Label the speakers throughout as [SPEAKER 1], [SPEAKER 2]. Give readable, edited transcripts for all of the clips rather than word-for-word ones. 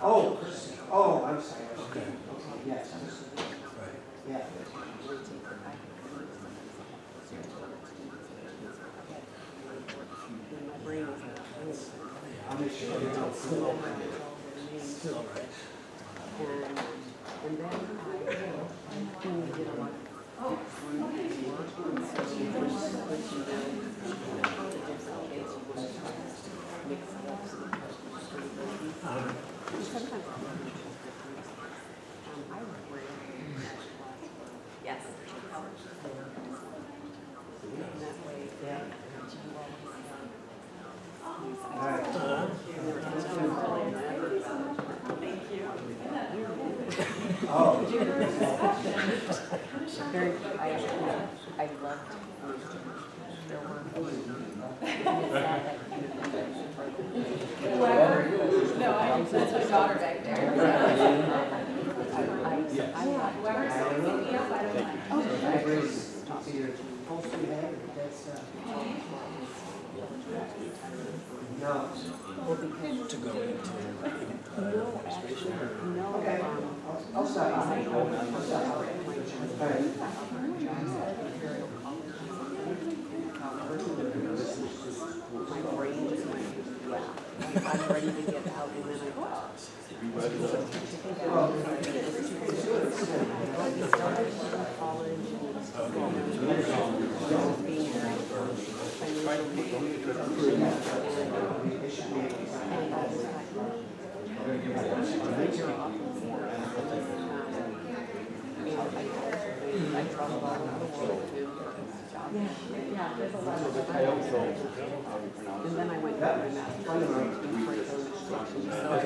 [SPEAKER 1] Oh, oh, I'm sorry.
[SPEAKER 2] Okay.
[SPEAKER 1] Yes.
[SPEAKER 2] Right.
[SPEAKER 1] Yeah. I'll make sure you don't feel
[SPEAKER 2] All right.
[SPEAKER 3] And then I did a lot of yes. That way, yeah.
[SPEAKER 1] All right.
[SPEAKER 3] Thank you.
[SPEAKER 1] Oh.
[SPEAKER 3] Very, I loved there were no, that's my daughter back there.
[SPEAKER 1] No.
[SPEAKER 2] To go into administration or?
[SPEAKER 1] Okay. I'll stop. All right.
[SPEAKER 3] My brain just went, yeah, I'm ready to get out, and then I thought. College I traveled all over the world too. Yeah, there's a lot of and then I went to my master's in instruction, so it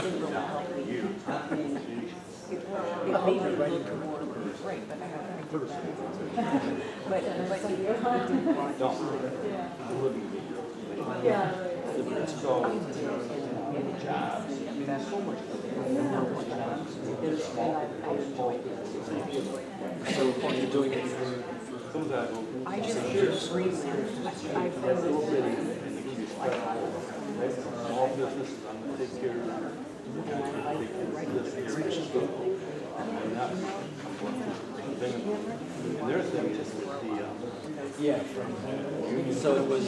[SPEAKER 3] didn't really help me. It made me look more great, but I got to do that. But you yeah. That's so much.
[SPEAKER 2] So you're doing it for
[SPEAKER 3] I just do freelance. I've been
[SPEAKER 4] All businesses, I'm gonna take care of
[SPEAKER 3] and I like to write the
[SPEAKER 4] and their thing is the,
[SPEAKER 2] yeah. So it was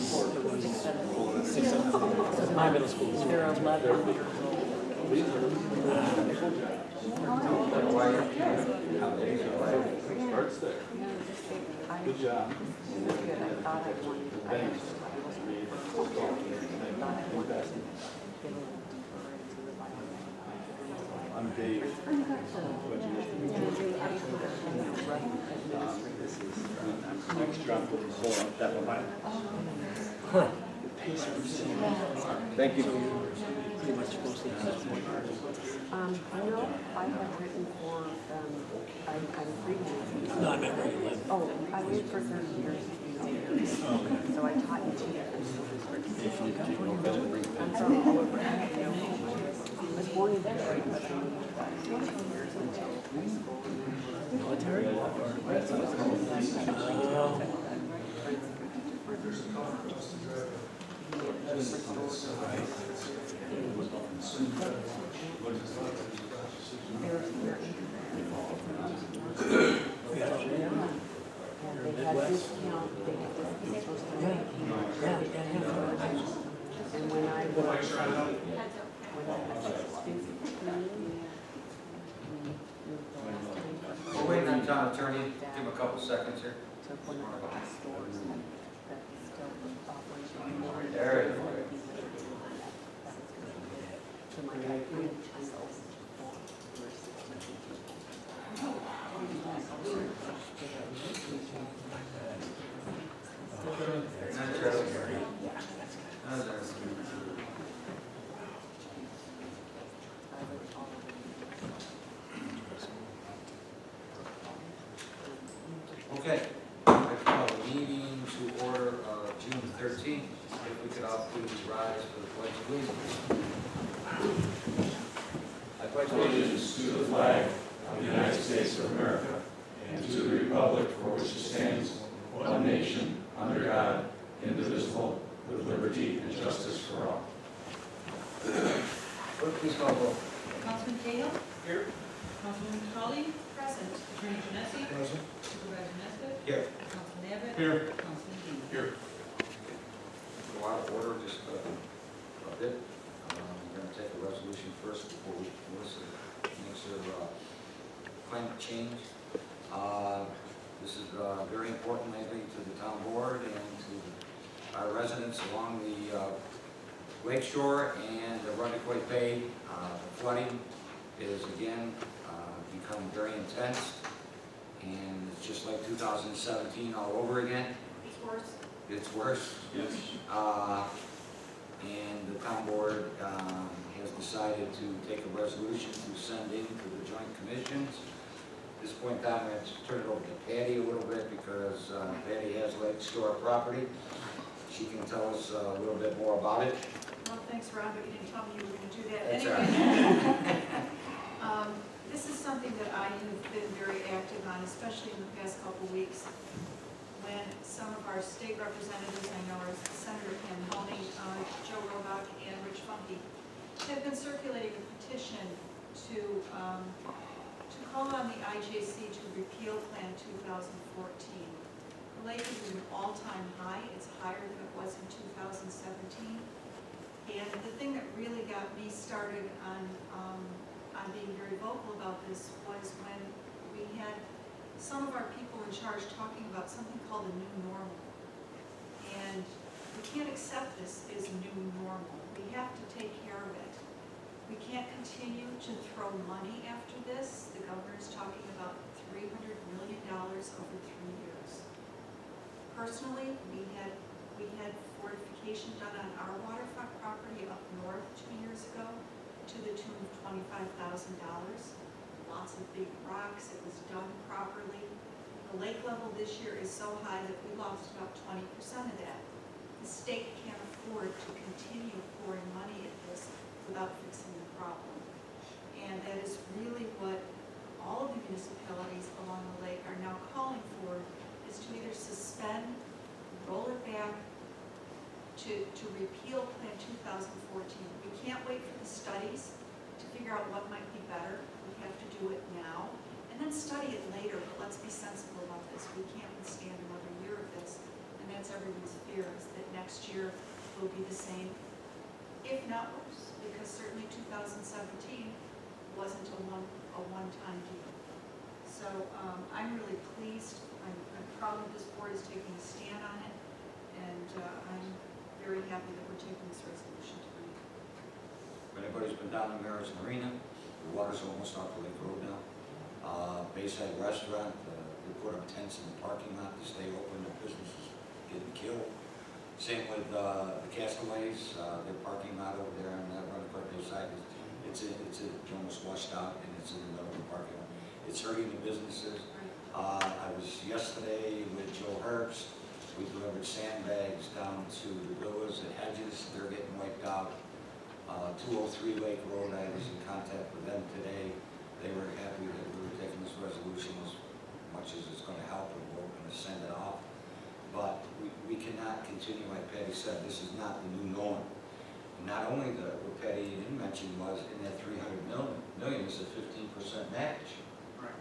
[SPEAKER 2] 6 my middle school was
[SPEAKER 3] They're 11.
[SPEAKER 4] starts there. Good job.
[SPEAKER 3] Good. I thought I wanted to.
[SPEAKER 4] I'm Dave. Next drop will be full on that one. Thank you.
[SPEAKER 2] pretty much mostly
[SPEAKER 3] No, I have written for, I'm freelancing.
[SPEAKER 2] No, I meant where you live.
[SPEAKER 3] Oh, I lived for 30 years. So I taught in 2 different schools. I'm from all over. I was born in Detroit, but I moved about 2 years until high school.
[SPEAKER 2] Military?
[SPEAKER 3] They had discount, and when I was,
[SPEAKER 5] We're waiting on town attorney. Give him a couple seconds here.
[SPEAKER 3] took one of the last stores that still operating.
[SPEAKER 5] There it is.
[SPEAKER 3] So my guy,
[SPEAKER 5] Not Charlie. How's that? Okay, I call the meeting to order June 13th. If we could all please rise for the pledge of allegiance. I pledge allegiance
[SPEAKER 6] To the flag of the United States of America and to the republic for which it stands, one nation, under God, indivisible, with liberty and justice for all.
[SPEAKER 5] Clerk, please call the roll.
[SPEAKER 7] Councilman Cahill?
[SPEAKER 5] Here.
[SPEAKER 7] Councilwoman Holly? Present. Attorney Genesi?
[SPEAKER 5] Present.
[SPEAKER 7] Supervisor Nesbit?
[SPEAKER 5] Here.
[SPEAKER 7] Councilman Abbott?
[SPEAKER 6] Here.
[SPEAKER 7] Councilman Dean?
[SPEAKER 6] Here.
[SPEAKER 5] Go out of order just a bit. We're going to take a resolution first before we listen. Makes their climate change. This is very important, I think, to the town board and to our residents along the lake shore and the Runaway Bay. The flooding is again become very intense, and it's just like 2017 all over again.
[SPEAKER 7] It's worse.
[SPEAKER 5] It's worse.
[SPEAKER 6] Yes.
[SPEAKER 5] And the town board has decided to take a resolution to send in to the joint commissions. At this point in time, I have to turn it over to Patty a little bit because Patty has lake shore property. She can tell us a little bit more about it.
[SPEAKER 8] Well, thanks, Ron, but you didn't tell me you were going to do that.
[SPEAKER 5] That's
[SPEAKER 8] Anyway, this is something that I have been very active on, especially in the past couple of weeks, when some of our state representatives, I know, are Senator Ken Honey, Joe Roebuck, and Rich Funke, have been circulating a petition to call on the IJC to repeal Plan 2014. The lake is at an all-time high. It's higher than it was in 2017. And the thing that really got me started on being very vocal about this was when we had some of our people in charge talking about something called a new normal. And we can't accept this as a new normal. We have to take care of it. We can't continue to throw money after this. The governor is talking about $300 million over 3 years. Personally, we had fortification done on our waterfront property up north 2 years ago to the tune of $25,000. Lots of big rocks. It was done properly. The lake level this year is so high that we lost about 20% of that. The state can't afford to continue pouring money at this without fixing the problem. And that is really what all of the municipalities along the lake are now calling for, is to either suspend, roll it back, to repeal Plan 2014. We can't wait for the studies to figure out what might be better. We have to do it now, and then study it later, but let's be sensible about this. We can't withstand another year of this, and that's everyone's fear, is that next year will be the same, if not worse, because certainly 2017 wasn't a one-time deal. So I'm really pleased. I'm proud that this board is taking a stand on it, and I'm very happy that we're taking this resolution tonight.
[SPEAKER 5] If anybody's been down in Maris Marina, the water's almost off the lake road now. Bayside Restaurant, they put up tents in the parking lot to stay open. The business is getting killed. Same with the Castaways, their parking lot over there on that Runaway Bay side. It's almost washed out, and it's in the middle of the parking lot. It's hurting the businesses. I was yesterday with Joe Herbst. We delivered sandbags down to the villas at Hedges. They're getting wiped out. 203 Lake Road, I was in contact with them today. They were happy that we were taking this resolution as much as it's going to help, and we're going to send it off. But we cannot continue, like Patty said, this is not the new norm. Not only what Patty didn't mention was in that $300 million is a 15% match.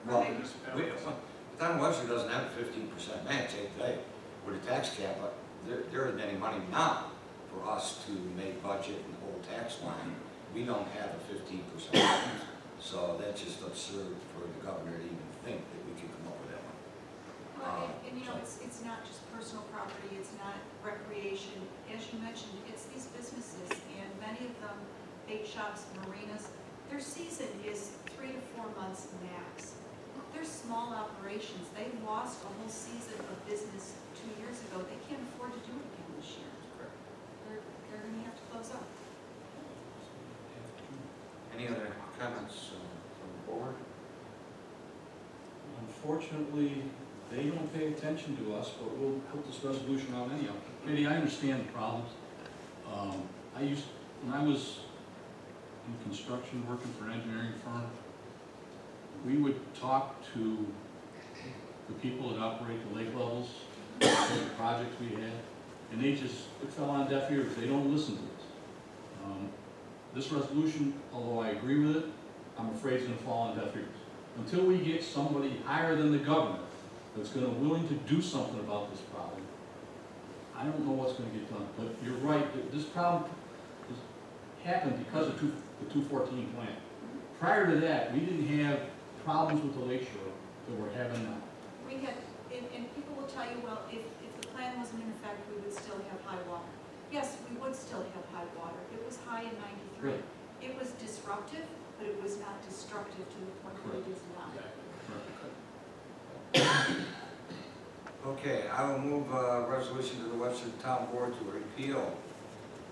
[SPEAKER 5] Well, the town of Webster doesn't have a 15% match today with a tax cap, but there isn't any money now for us to make budget and hold tax line. We don't have a 15% match. So that's just absurd for the governor to even think that we could come up with that one.
[SPEAKER 8] Well, and you know, it's not just personal property, it's not recreation. As you mentioned, it's these businesses, and many of them, bait shops, marinas, their season is 3 to 4 months max. They're small operations. They lost a whole season of business 2 years ago. They can't afford to do it again this year. They're going to have to close up.
[SPEAKER 5] Any other comments from the board?
[SPEAKER 9] Unfortunately, they don't pay attention to us, but we'll put this resolution on anyhow. Katie, I understand the problems. When I was in construction, working for an engineering firm, we would talk to the people that operate the lake levels, the projects we had, and it fell on deaf ears. They don't listen to us. this resolution, although I agree with it, I'm afraid it's gonna fall on deaf ears. Until we get somebody higher than the governor that's gonna willing to do something about this problem, I don't know what's gonna get done. But you're right, this problem happened because of the 214 plant. Prior to that, we didn't have problems with the lakeshore that we're having now.
[SPEAKER 8] We had, and people will tell you, well, if the plan wasn't in effect, we would still have high water. Yes, we would still have high water. It was high in '93.
[SPEAKER 9] Right.
[SPEAKER 8] It was disruptive, but it was not destructive to the point where it is now.
[SPEAKER 5] Okay, I will move a resolution to the Webster Town Board to repeal.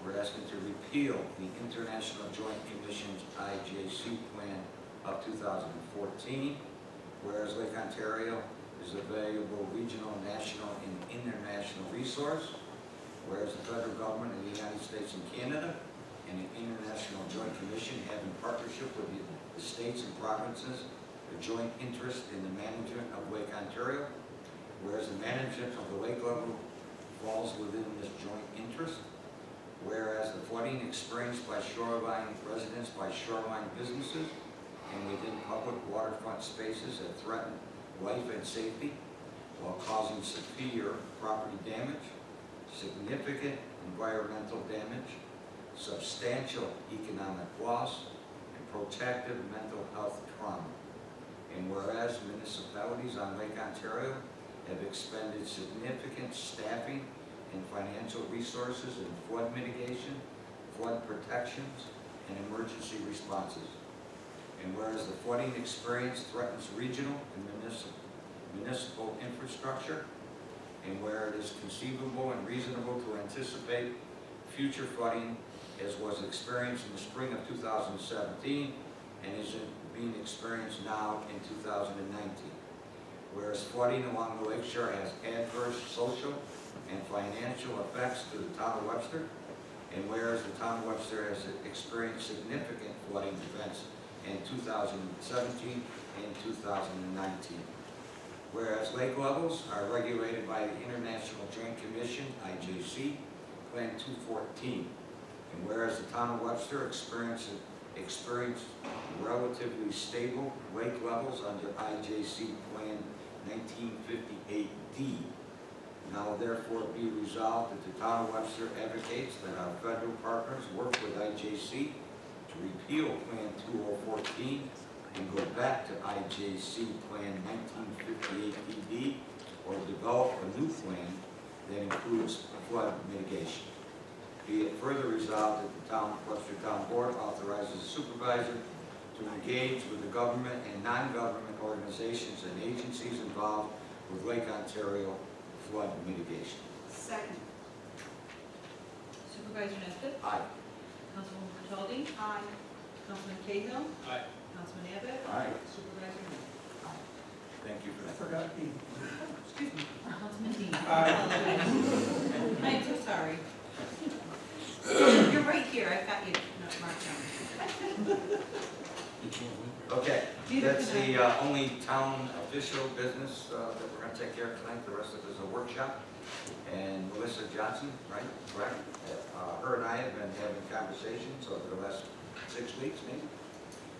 [SPEAKER 5] We're asking to repeal the International Joint Commission's IJC plan of 2014, whereas Lake Ontario is a valuable regional, national, and international resource, whereas the federal government of the United States and Canada and the International Joint Commission have in partnership with the states and provinces a joint interest in the management of Lake Ontario, whereas the management of the lake level falls within this joint interest, whereas the flooding experienced by shoreline residents, by shoreline businesses, and within public waterfront spaces that threaten life and safety while causing severe property damage, significant environmental damage, substantial economic loss, and protracted mental health trauma. And whereas municipalities on Lake Ontario have expended significant staffing and financial resources in flood mitigation, flood protections, and emergency responses. And whereas the flooding experience threatens regional and municipal infrastructure, and where it is conceivable and reasonable to anticipate future flooding as was experienced in the spring of 2017 and is being experienced now in 2019. Whereas flooding along the lakeshore has adverse social and financial effects to the town of Webster, and whereas the town of Webster has experienced significant flooding events in 2017 and 2019. Whereas lake levels are regulated by the International Joint Commission, IJC, Plan 214. And whereas the town of Webster experienced relatively stable lake levels under IJC Plan 1958D. Now therefore be resolved that the town of Webster advocates that our federal partners work with IJC to repeal Plan 2014 and go back to IJC Plan 1958DD or develop a new plan that includes flood mitigation. Be it further resolved that the Webster Town Board authorizes the supervisor to engage with the government and non-government organizations and agencies involved with Lake Ontario flood mitigation.
[SPEAKER 8] Second.
[SPEAKER 7] Supervisor Nesbit?
[SPEAKER 5] Aye.
[SPEAKER 7] Councilwoman Cataldi?
[SPEAKER 8] Aye.
[SPEAKER 7] Councilman Cahill?
[SPEAKER 9] Aye.
[SPEAKER 7] Councilman Abbott?
[SPEAKER 5] Aye.
[SPEAKER 7] Supervisor May?
[SPEAKER 5] Thank you for that.
[SPEAKER 1] Forgot me.
[SPEAKER 7] Excuse me, Councilman Dean?
[SPEAKER 1] Aye.
[SPEAKER 7] I'm so sorry. You're right here, I've got you marked down.
[SPEAKER 5] Okay, that's the only town official business that we're going to take care of tonight. The rest of it is a workshop. And Melissa Johnson, right, correct? Her and I have been having conversations over the last 6 weeks, maybe,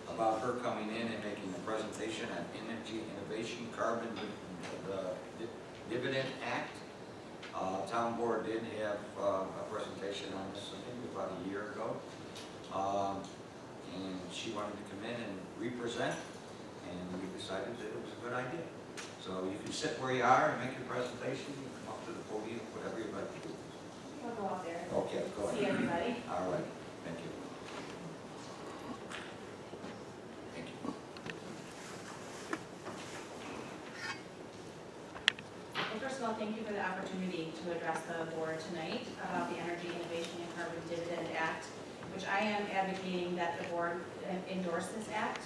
[SPEAKER 5] about her coming in and making a presentation on Energy Innovation Carbon Dividend Act. Town board did have a presentation on this, I think, about a year ago. And she wanted to come in and represent, and we decided that it was a good idea. So you can sit where you are and make your presentation, you can come up to the podium, whatever you'd like to do.
[SPEAKER 10] I'll go out there.
[SPEAKER 5] Okay, go ahead.
[SPEAKER 10] See everybody.
[SPEAKER 5] All right, thank you. Thank you.
[SPEAKER 10] Well, first of all, thank you for the opportunity to address the board tonight about the Energy Innovation and Carbon Dividend Act, which I am advocating that the board endorse this act.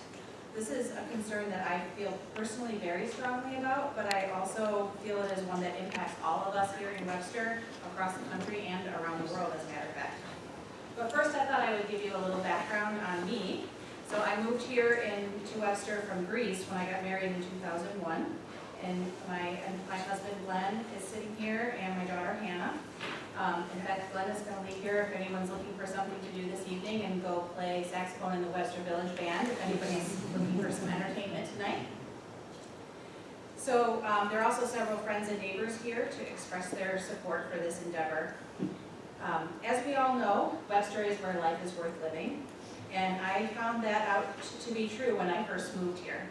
[SPEAKER 10] This is a concern that I feel personally very strongly about, but I also feel it is one that impacts all of us here in Webster, across the country, and around the world, as a matter of fact. But first, I thought I would give you a little background on me. So I moved here to Webster from Greece when I got married in 2001. And my husband Glenn is sitting here, and my daughter Hannah. In fact, Glenn is going to be here if anyone's looking for something to do this evening and go play saxophone in the Webster Village Band, if anybody's looking for some entertainment tonight. So there are also several friends and neighbors here to express their support for this endeavor. As we all know, Webster is where life is worth living, and I found that out to be true when I first moved here.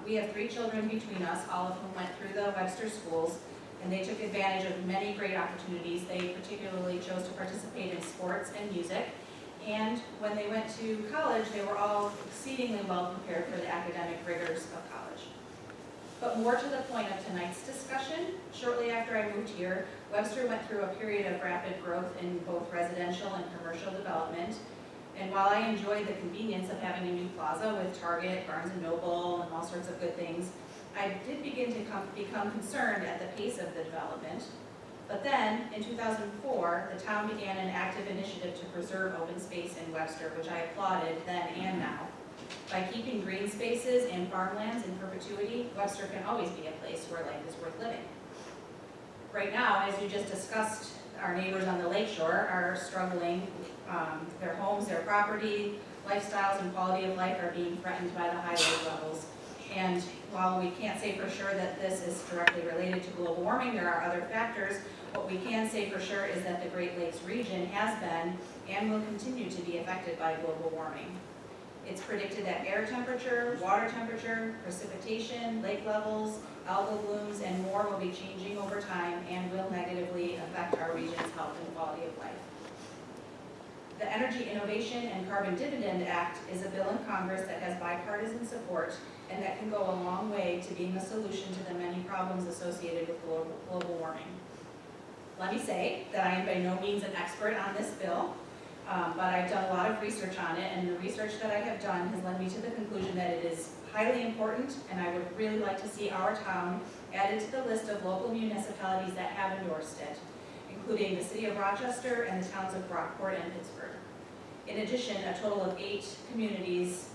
[SPEAKER 10] We have 3 children between us, all of whom went through the Webster schools, and they took advantage of many great opportunities. They particularly chose to participate in sports and music, and when they went to college, they were all exceedingly well prepared for the academic rigors of college. But more to the point of tonight's discussion, shortly after I moved here, Webster went through a period of rapid growth in both residential and commercial development. And while I enjoyed the convenience of having a new plaza with Target, Barnes & Noble, and all sorts of good things, I did begin to become concerned at the pace of the development. But then, in 2004, the town began an active initiative to preserve open space in Webster, which I applauded then and now. By keeping green spaces and farmlands in perpetuity, Webster can always be a place where life is worth living. Right now, as you just discussed, our neighbors on the lakeshore are struggling. Their homes, their property, lifestyles, and quality of life are being threatened by the high lake levels. And while we can't say for sure that this is directly related to global warming, there are other factors. What we can say for sure is that the Great Lakes region has been and will continue to be affected by global warming. It's predicted that air temperature, water temperature, precipitation, lake levels, algal blooms, and more will be changing over time and will negatively affect our region's health and quality of life. The Energy Innovation and Carbon Dividend Act is a bill in Congress that has bipartisan support and that can go a long way to being a solution to the many problems associated with global warming. Let me say that I am by no means an expert on this bill, but I've done a lot of research on it, and the research that I have done has led me to the conclusion that it is highly important, and I would really like to see our town added to the list of local municipalities that have endorsed it, including the city of Rochester and the towns of Brockport and Pittsburgh. In addition, a total of 8 communities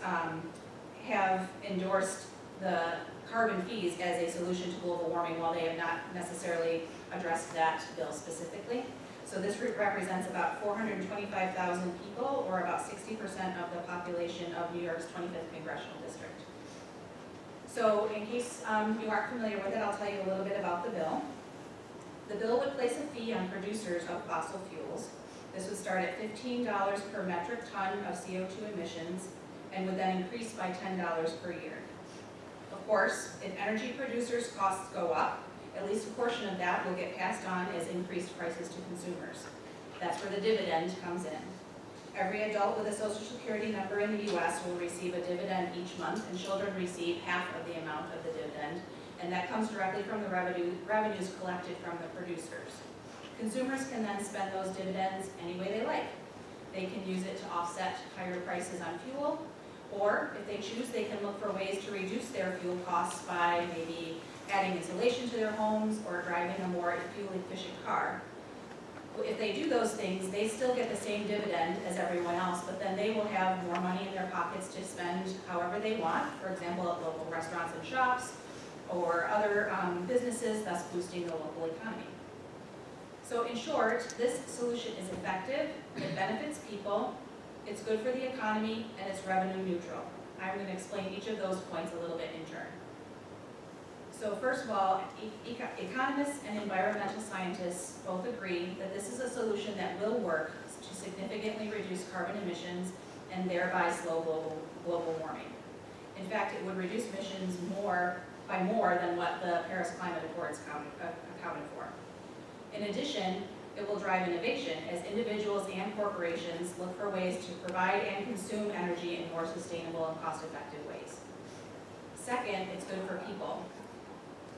[SPEAKER 10] have endorsed the carbon fees as a solution to global warming, while they have not necessarily addressed that bill specifically. So this represents about 425,000 people, or about 60% of the population of New York's 25th congressional district. So in case you aren't familiar with it, I'll tell you a little bit about the bill. The bill would place a fee on producers of fossil fuels. This would start at $15 per metric ton of CO2 emissions and would then increase by $10 per year. Of course, if energy producers' costs go up, at least a portion of that will get passed on as increased prices to consumers. That's where the dividend comes in. Every adult with a Social Security number in the U.S. will receive a dividend each month, and children receive half of the amount of the dividend, and that comes directly from the revenues collected from the producers. Consumers can then spend those dividends any way they like. They can use it to offset higher prices on fuel, or if they choose, they can look for ways to reduce their fuel costs by maybe adding insulation to their homes or driving a more fuel-efficient car. If they do those things, they still get the same dividend as everyone else, but then they will have more money in their pockets to spend however they want, for example, at local restaurants and shops or other businesses, thus boosting the local economy. So in short, this solution is effective, it benefits people, it's good for the economy, and it's revenue neutral. I'm going to explain each of those points a little bit in turn. So first of all, economists and environmental scientists both agree that this is a solution that will work to significantly reduce carbon emissions and thereby slow global warming. In fact, it would reduce emissions by more than what the Paris Climate Accords accounted for. In addition, it will drive innovation as individuals and corporations look for ways to provide and consume energy in more sustainable and cost-effective ways. Second, it's good for people.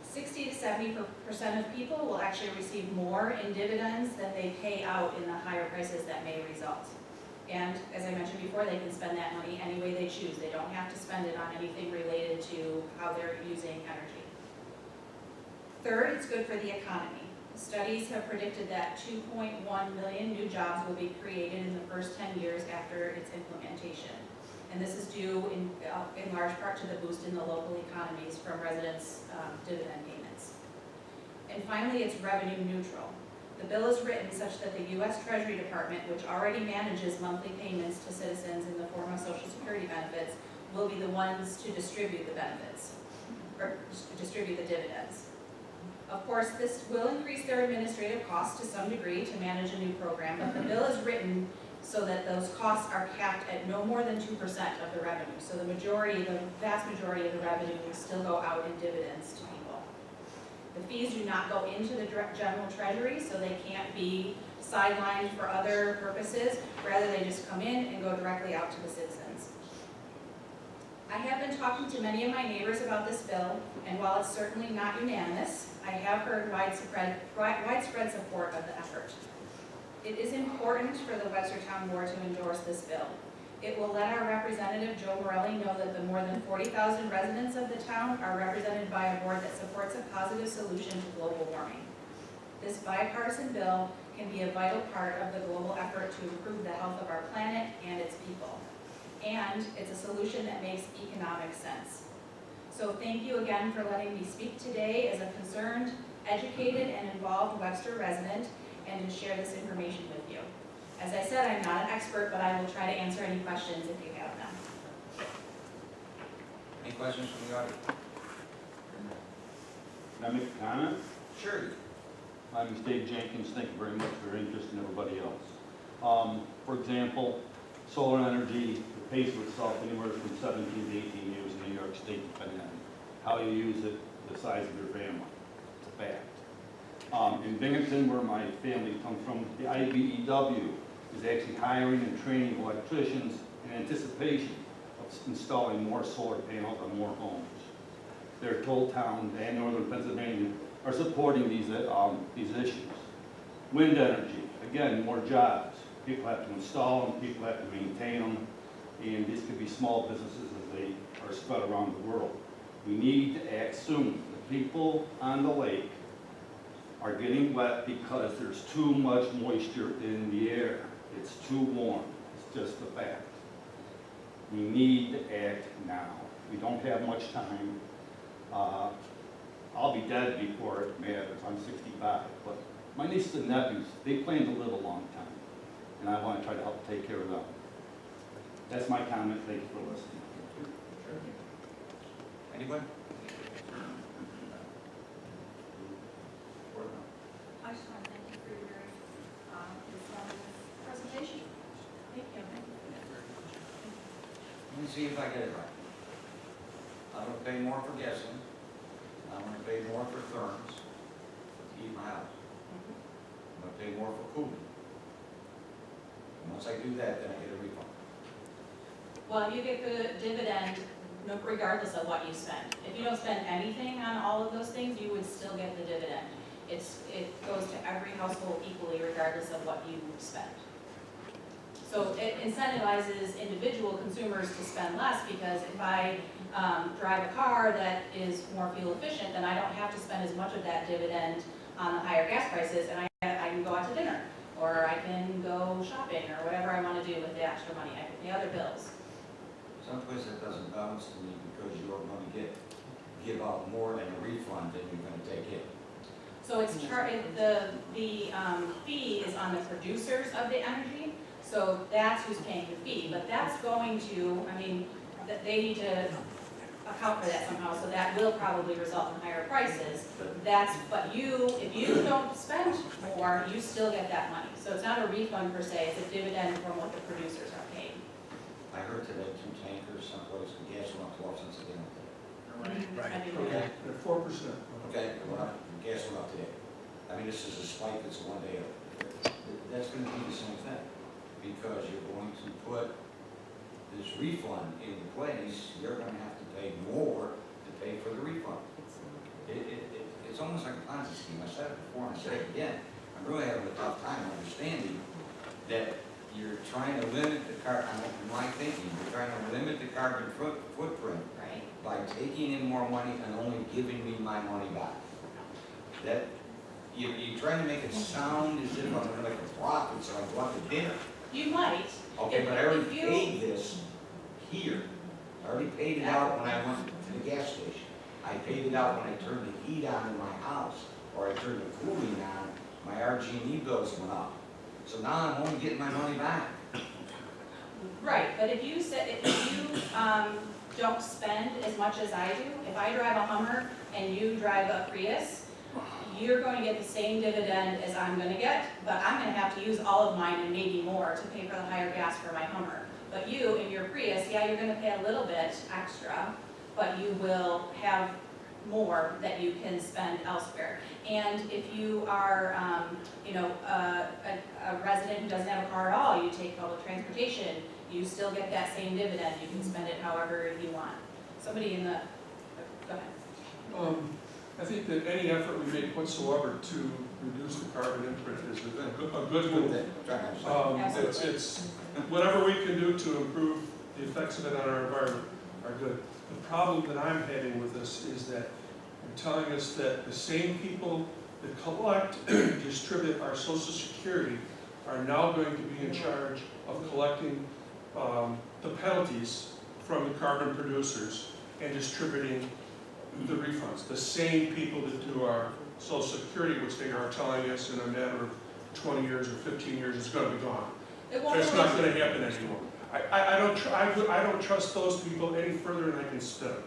[SPEAKER 10] 60 to 70% of people will actually receive more in dividends than they pay out in the higher prices that may result. And as I mentioned before, they can spend that money any way they choose. They don't have to spend it on anything related to how they're using energy. Third, it's good for the economy. Studies have predicted that 2.1 million new jobs will be created in the first 10 years after its implementation. And this is due in large part to the boost in the local economies from residents' dividend payments. And finally, it's revenue neutral. The bill is written such that the U.S. Treasury Department, which already manages monthly payments to citizens in the form of Social Security benefits, will be the ones to distribute the benefits, or distribute the dividends. Of course, this will increase their administrative costs to some degree to manage a new program, but the bill is written so that those costs are capped at no more than 2% of the revenue. So the vast majority of the revenue will still go out in dividends to people. The fees do not go into the general treasury, so they can't be sidelined for other purposes. Rather, they just come in and go directly out to the citizens. I have been talking to many of my neighbors about this bill, and while it's certainly not unanimous, I have heard widespread support of the effort. It is important for the Webster Town Board to endorse this bill. It will let our representative, Joe Morelli, know that the more than 40,000 residents of the town are represented by a board that supports a positive solution to global warming. This bipartisan bill can be a vital part of the global effort to improve the health of our planet and its people. And it's a solution that makes economic sense. So thank you again for letting me speak today as a concerned, educated, and involved Webster resident, and to share this information with you. As I said, I'm not an expert, but I will try to answer any questions if you have them.
[SPEAKER 5] Any questions from the audience?
[SPEAKER 4] Can I make a comment?
[SPEAKER 5] Sure.
[SPEAKER 6] My name is Dave Jenkins. Thank you very much for your interest in everybody else. For example, solar energy pays for itself anywhere from 17 to 18 years in New York State, depending on how you use it, the size of your family. It's a fact. In Binghamton, where my family comes from, the IBEW is actually hiring and training electricians in anticipation of installing more solar panels on more homes. Their Toll Town and Northern Pennsylvania are supporting these issues. Wind energy, again, more jobs. People have to install them, people have to maintain them, and these could be small businesses as they are spread around the world. We need to act soon. The people on the lake are getting wet because there's too much moisture in the air. It's too warm. It's just a fact. We need to act now. We don't have much time. I'll be dead before it matters. I'm 65, but my nieces and nephews, they plan to live a long time, and I want to try to help take care of them. That's my comment. Thank you for listening.
[SPEAKER 5] Anyone?
[SPEAKER 8] I just want to thank you for your very informative presentation.
[SPEAKER 10] Thank you.
[SPEAKER 5] Let me see if I get it right. I'm gonna pay more for gasoline. I'm gonna pay more for therms to heat my house. I'm gonna pay more for cooling. And once I do that, then I get a refund.
[SPEAKER 10] Well, you get the dividend regardless of what you spend. If you don't spend anything on all of those things, you would still get the dividend. It goes to every household equally regardless of what you spend. So it incentivizes individual consumers to spend less, because if I drive a car that is more fuel efficient, then I don't have to spend as much of that dividend on the higher gas prices, and I can go out to dinner, or I can go shopping, or whatever I want to do with the extra money. I can pay other bills.
[SPEAKER 5] Someplace that doesn't balance to me, because you're gonna give out more in a refund than you're gonna take in.
[SPEAKER 10] So it's the fee is on the producers of the energy, so that's who's paying the fee. But that's going to, I mean, they need to account for that somehow, so that will probably result in higher prices. But if you don't spend more, you still get that money. So it's not a refund per se, it's a dividend from what the producers are paying.
[SPEAKER 5] I heard today 2 tankers someplace, the gas went up 12 cents a gallon today.
[SPEAKER 10] Right.
[SPEAKER 1] At 4%.
[SPEAKER 5] Okay, it went up, the gas went up today. I mean, this is a spike, it's a one-day. That's gonna be the same thing, because you're going to put this refund into place, you're gonna have to pay more to pay for the refund. It's almost like a Ponzi scheme. I said it before and I say it again. I'm really having a tough time understanding that you're trying to limit the my thinking, you're trying to limit the carbon footprint
[SPEAKER 10] Right.
[SPEAKER 5] by taking in more money and only giving me my money back. That you're trying to make it sound as if I'm gonna make a profit, so I go out to dinner.
[SPEAKER 10] You might.
[SPEAKER 5] Okay, but I already paid this year. I already paid it out when I went to the gas station. I paid it out when I turned the heat on in my house, or I turned the cooling on, my RG&E bills went up. So now I'm only getting my money back.
[SPEAKER 10] Right, but if you don't spend as much as I do, if I drive a Hummer and you drive a Prius, you're going to get the same dividend as I'm going to get, but I'm going to have to use all of mine and maybe more to pay for the higher gas for my Hummer. But you, in your Prius, yeah, you're going to pay a little bit extra, but you will have more that you can spend elsewhere. And if you are, a resident who doesn't have a car at all, you take public transportation, you still get that same dividend. You can spend it however you want. Somebody in the, go ahead.
[SPEAKER 1] I think that any effort we make whatsoever to reduce the carbon imprint is a good move. It's whatever we can do to improve the effects of it on our environment are good. The problem that I'm having with this is that you're telling us that the same people that collect and distribute our Social Security are now going to be in charge of collecting the penalties from the carbon producers and distributing the refunds. The same people that do our Social Security, which they are telling us in a matter of 20 years or 15 years is going to be gone. It's not going to happen anymore. I don't trust those people any further than I can spin them.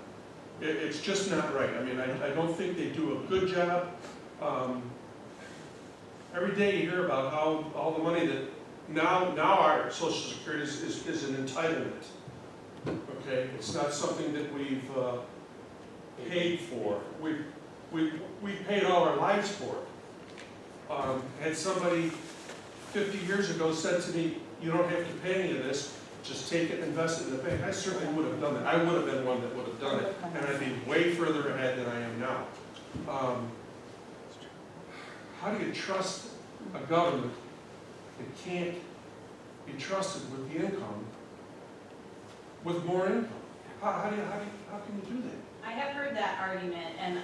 [SPEAKER 1] It's just not right. I mean, I don't think they do a good job. Every day you hear about how all the money that now our Social Security is an entitlement. Okay, it's not something that we've paid for. We paid all our lives for it. Had somebody 50 years ago said to me, "You don't have to pay any of this. Just take it and invest it in the bank," I certainly would have done that. I would have been one that would have done it, and I'd be way further ahead than I am now. How do you trust a government that can't be trusted with the income, with more income? How can you do that?
[SPEAKER 10] I have heard that argument, and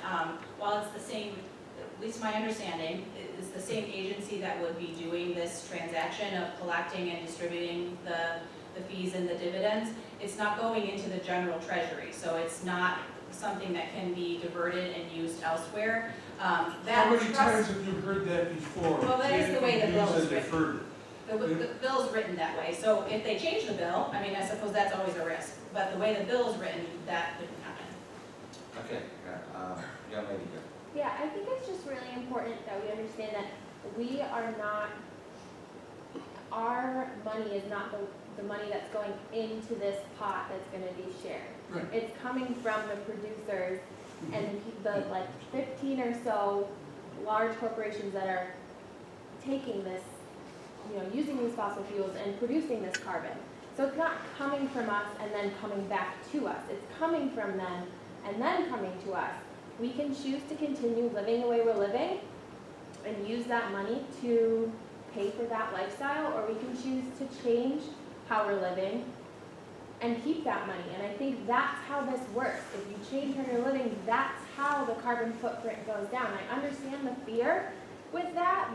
[SPEAKER 10] while it's the same, at least my understanding, it's the same agency that would be doing this transaction of collecting and distributing the fees and the dividends, it's not going into the general treasury, so it's not something that can be diverted and used elsewhere.
[SPEAKER 1] How many times have you heard that before?
[SPEAKER 10] Well, that is the way the bill is written.
[SPEAKER 1] Deferred.
[SPEAKER 10] The bill's written that way, so if they change the bill, I mean, I suppose that's always a risk, but the way the bill is written, that couldn't happen.
[SPEAKER 5] Okay, young lady here.
[SPEAKER 11] Yeah, I think it's just really important that we understand that we are not, our money is not the money that's going into this pot that's going to be shared.
[SPEAKER 1] Right.
[SPEAKER 11] It's coming from the producers and the like 15 or so large corporations that are taking this, using these fossil fuels and producing this carbon. So it's not coming from us and then coming back to us. It's coming from them and then coming to us. We can choose to continue living the way we're living and use that money to pay for that lifestyle, or we can choose to change how we're living and keep that money. And I think that's how this works. If you change how you're living, that's how the carbon footprint goes down. I understand the fear with that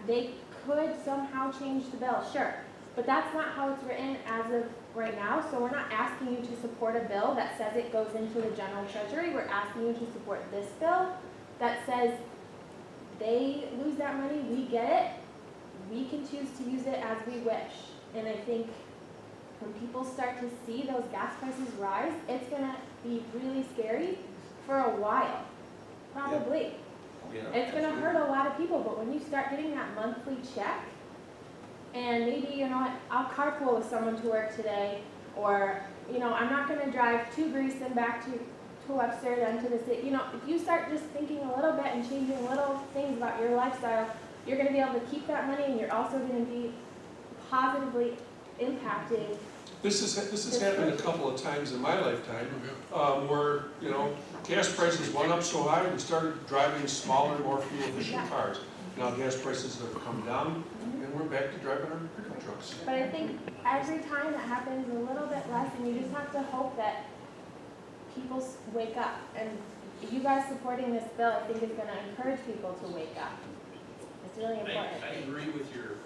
[SPEAKER 11] they could somehow change the bill, sure. But that's not how it's written as of right now. So we're not asking you to support a bill that says it goes into the general treasury. We're asking you to support this bill that says they lose that money, we get it. We can choose to use it as we wish. And I think when people start to see those gas prices rise, it's going to be really scary for a while, probably.
[SPEAKER 5] Yeah,
[SPEAKER 11] It's going to hurt a lot of people, but when you start getting that monthly check, and maybe, I'll carpool with someone to work today, or, I'm not going to drive to Greece and back to Webster, then to the city. If you start just thinking a little bit and changing little things about your lifestyle, you're going to be able to keep that money, and you're also going to be positively impacting.
[SPEAKER 1] This has happened a couple of times in my lifetime, where gas prices went up so high, we started driving smaller, more fuel-efficient cars. Now gas prices have come down, and we're back to driving our pickup trucks.
[SPEAKER 11] But I think every time that happens a little bit less, and you just have to hope that people wake up. And you guys supporting this bill, I think, is going to encourage people to wake up. It's really important.
[SPEAKER 12] I agree with your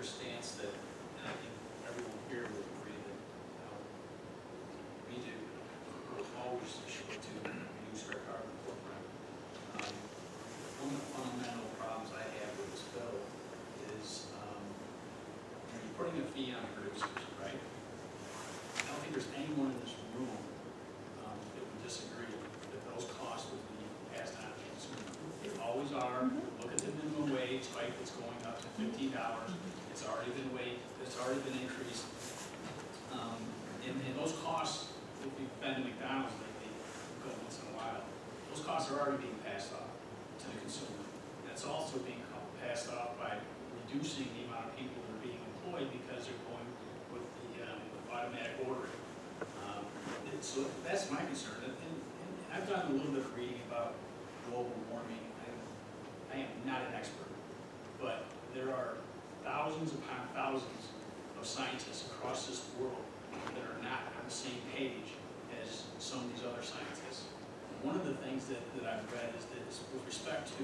[SPEAKER 12] stance that, and I think everyone here would agree that already been increased. And those costs, if you've been to McDonald's lately, go once in a while, those costs are already being passed off to the consumer. That's also being passed off by reducing the amount of people that are being employed because they're going with the automatic ordering. So that's my concern. And I've done a little bit of reading about global warming. I am not an expert, but there are thousands upon thousands of scientists across this world that are not on the same page as some of these other scientists. One of the things that I've read is that with respect to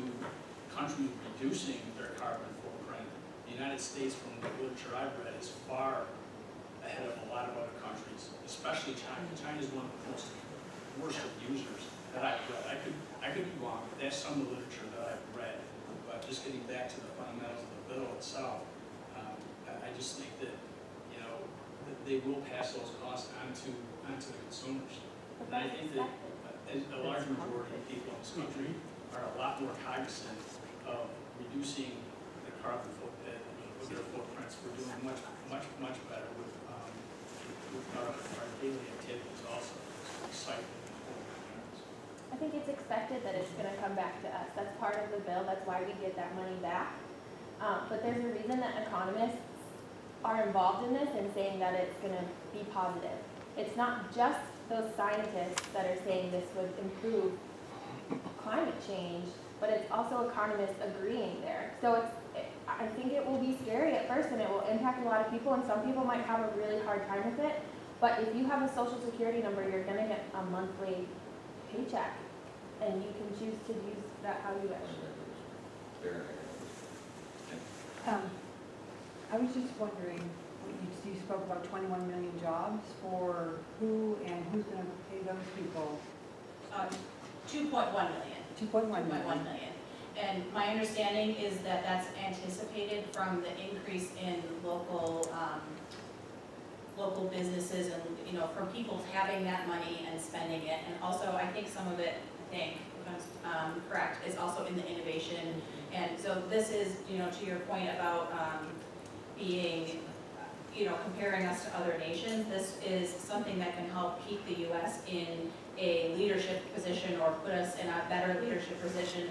[SPEAKER 12] countries reducing their carbon footprint, the United States, from the literature I've read, is far ahead of a lot of other countries, especially China. China is one of the most worst abusers that I've read. I could be wrong, but that's some of the literature that I've read. But just getting back to the fundamentals of the bill itself, I just think that, you know, that they will pass those costs onto the consumers. And I think that a large majority of people in this country are a lot more cognizant of reducing the carbon footprint, with their footprints. We're doing much better with our daily activities also, recycling.
[SPEAKER 11] I think it's expected that it's gonna come back to us. That's part of the bill, that's why we get that money back. But there's a reason that economists are involved in this and saying that it's gonna be positive. It's not just those scientists that are saying this would improve climate change, but it's also economists agreeing there. So I think it will be scary at first and it will impact a lot of people, and some people might have a really hard time with it. But if you have a social security number, you're gonna get a monthly paycheck, and you can choose to use that how you wish.
[SPEAKER 3] I was just wondering, you spoke about 21 million jobs for who, and who's going to pay those people?
[SPEAKER 10] 2.1 million.
[SPEAKER 3] 2.1 million.
[SPEAKER 10] 2.1 million. And my understanding is that that's anticipated from the increase in local businesses and, you know, from people having that money and spending it. And also, I think some of it, if I'm correct, is also in the innovation. And so this is, you know, to your point about being, you know, comparing us to other nations, this is something that can help keep the U.S. in a leadership position or put us in a better leadership position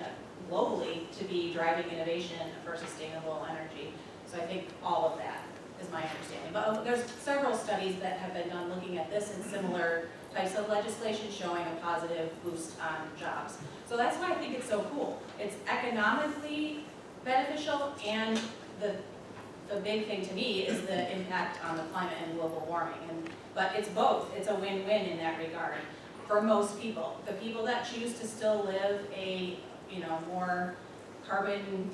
[SPEAKER 10] globally to be driving innovation for sustainable energy. So I think all of that is my understanding. But there's several studies that have been done looking at this and similar types of legislation showing a positive boost on jobs. So that's why I think it's so cool. It's economically beneficial, and the big thing to me is the impact on the climate and global warming. But it's both. It's a win-win in that regard for most people. The people that choose to still live a, you know, more carbon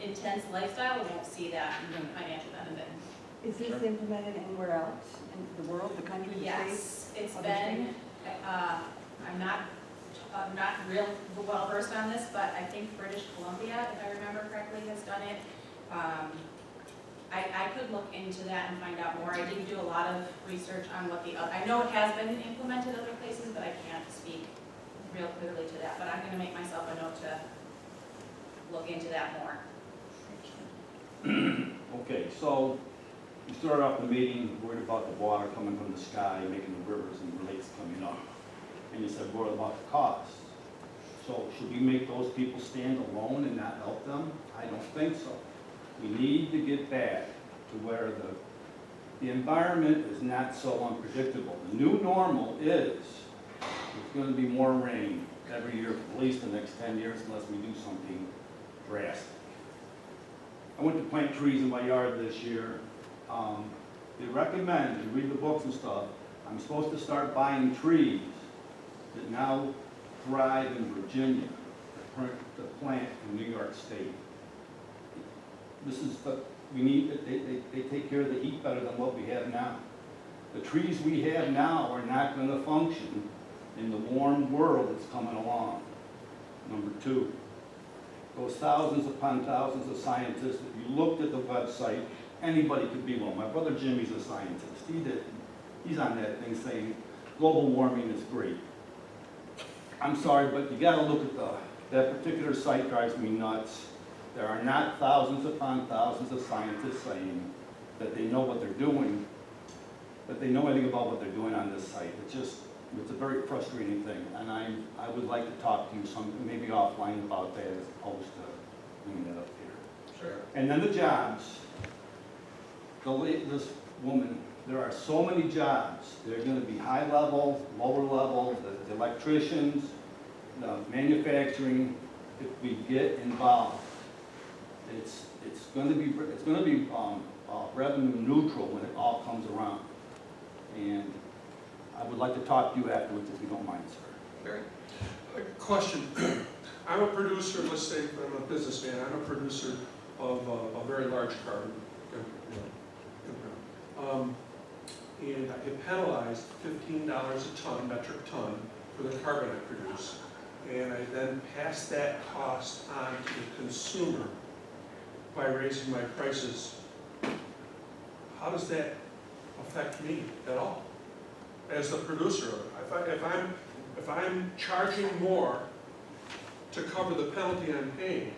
[SPEAKER 10] intense lifestyle won't see that financial benefit.
[SPEAKER 3] Is this implemented anywhere else in the world, the country, the
[SPEAKER 10] Yes,
[SPEAKER 3] states?
[SPEAKER 10] it's
[SPEAKER 3] other
[SPEAKER 10] been,
[SPEAKER 3] states?
[SPEAKER 10] I'm not real well versed on this, but I think British Columbia, if I remember correctly, has done it. I could look into that and find out more. I didn't do a lot of research on what I know it has been implemented other places, but I can't speak real clearly to that. But I'm gonna make myself a note to look into that more.
[SPEAKER 6] Okay, so we started off the meeting worried about the water coming from the sky, making the rivers and lakes coming up. And you said, what about the cost? So should we make those people stand alone and not help them? I don't think so. We need to get back to where the environment is not so unpredictable. The new normal is it's going to be more rain every year for at least the next 10 years unless we do something drastic. I went to plant trees in my yard this year. They recommend, you read the books and stuff, I'm supposed to start buying trees that now thrive in Virginia, to plant in New York State. This is the, we need, they take care of the heat better than what we have now. The trees we have now are not going to function in the warm world that's coming along. Number two, those thousands upon thousands of scientists, if you looked at the website, anybody could be one. My brother Jimmy's a scientist. He's on that thing saying global warming is great. I'm sorry, but you gotta look at that particular site drives me nuts. There are not thousands upon thousands of scientists saying that they know what they're doing, that they know anything about what they're doing on this site. It's a very frustrating thing, and I would like to talk to you maybe offline about that as opposed to bringing that up here.
[SPEAKER 5] Sure.
[SPEAKER 6] And then the jobs. This woman, there are so many jobs. They're gonna be high level, lower level, the electricians, the manufacturing. If we get involved, it's gonna be revenue neutral when it all comes around. And I would like to talk to you afterwards if you don't mind, sir.
[SPEAKER 5] Very.
[SPEAKER 1] Question. I'm a producer, let's say I'm a businessman, I'm a producer of a very large carbon. And I get penalized $15 a ton, metric ton, for the carbon I produce. And I then pass that cost on to the consumer by raising my prices. How does that affect me at all as the producer of it? If I'm charging more to cover the penalty I'm paying,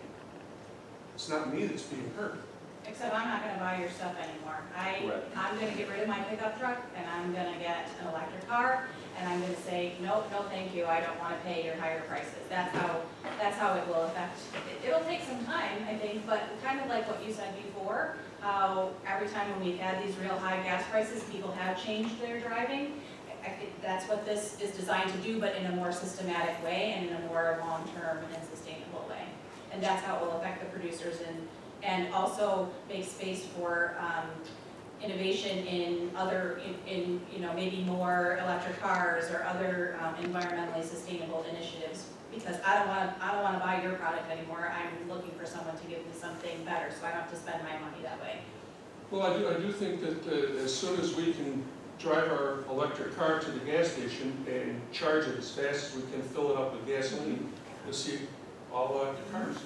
[SPEAKER 1] it's not me that's being hurt.
[SPEAKER 10] Except I'm not gonna buy your stuff anymore.
[SPEAKER 6] Correct.
[SPEAKER 10] I'm gonna get rid of my pickup truck, and I'm gonna get an electric car, and I'm gonna say, nope, no thank you, I don't wanna pay your higher prices. That's how it will affect. It'll take some time, I think, but kind of like what you said before, how every time when we've had these real high gas prices, people have changed their driving. I think that's what this is designed to do, but in a more systematic way and in a more long-term and sustainable way. And that's how it will affect the producers and also make space for innovation in other, in maybe more electric cars or other environmentally sustainable initiatives. Because I don't want to buy your product anymore. I'm looking for someone to give me something better, so I don't have to spend my money that way.
[SPEAKER 1] Well, I do think that as soon as we can drive our electric car to the gas station and charge it as fast as we can fill it up with gasoline, you'll see all electric cars.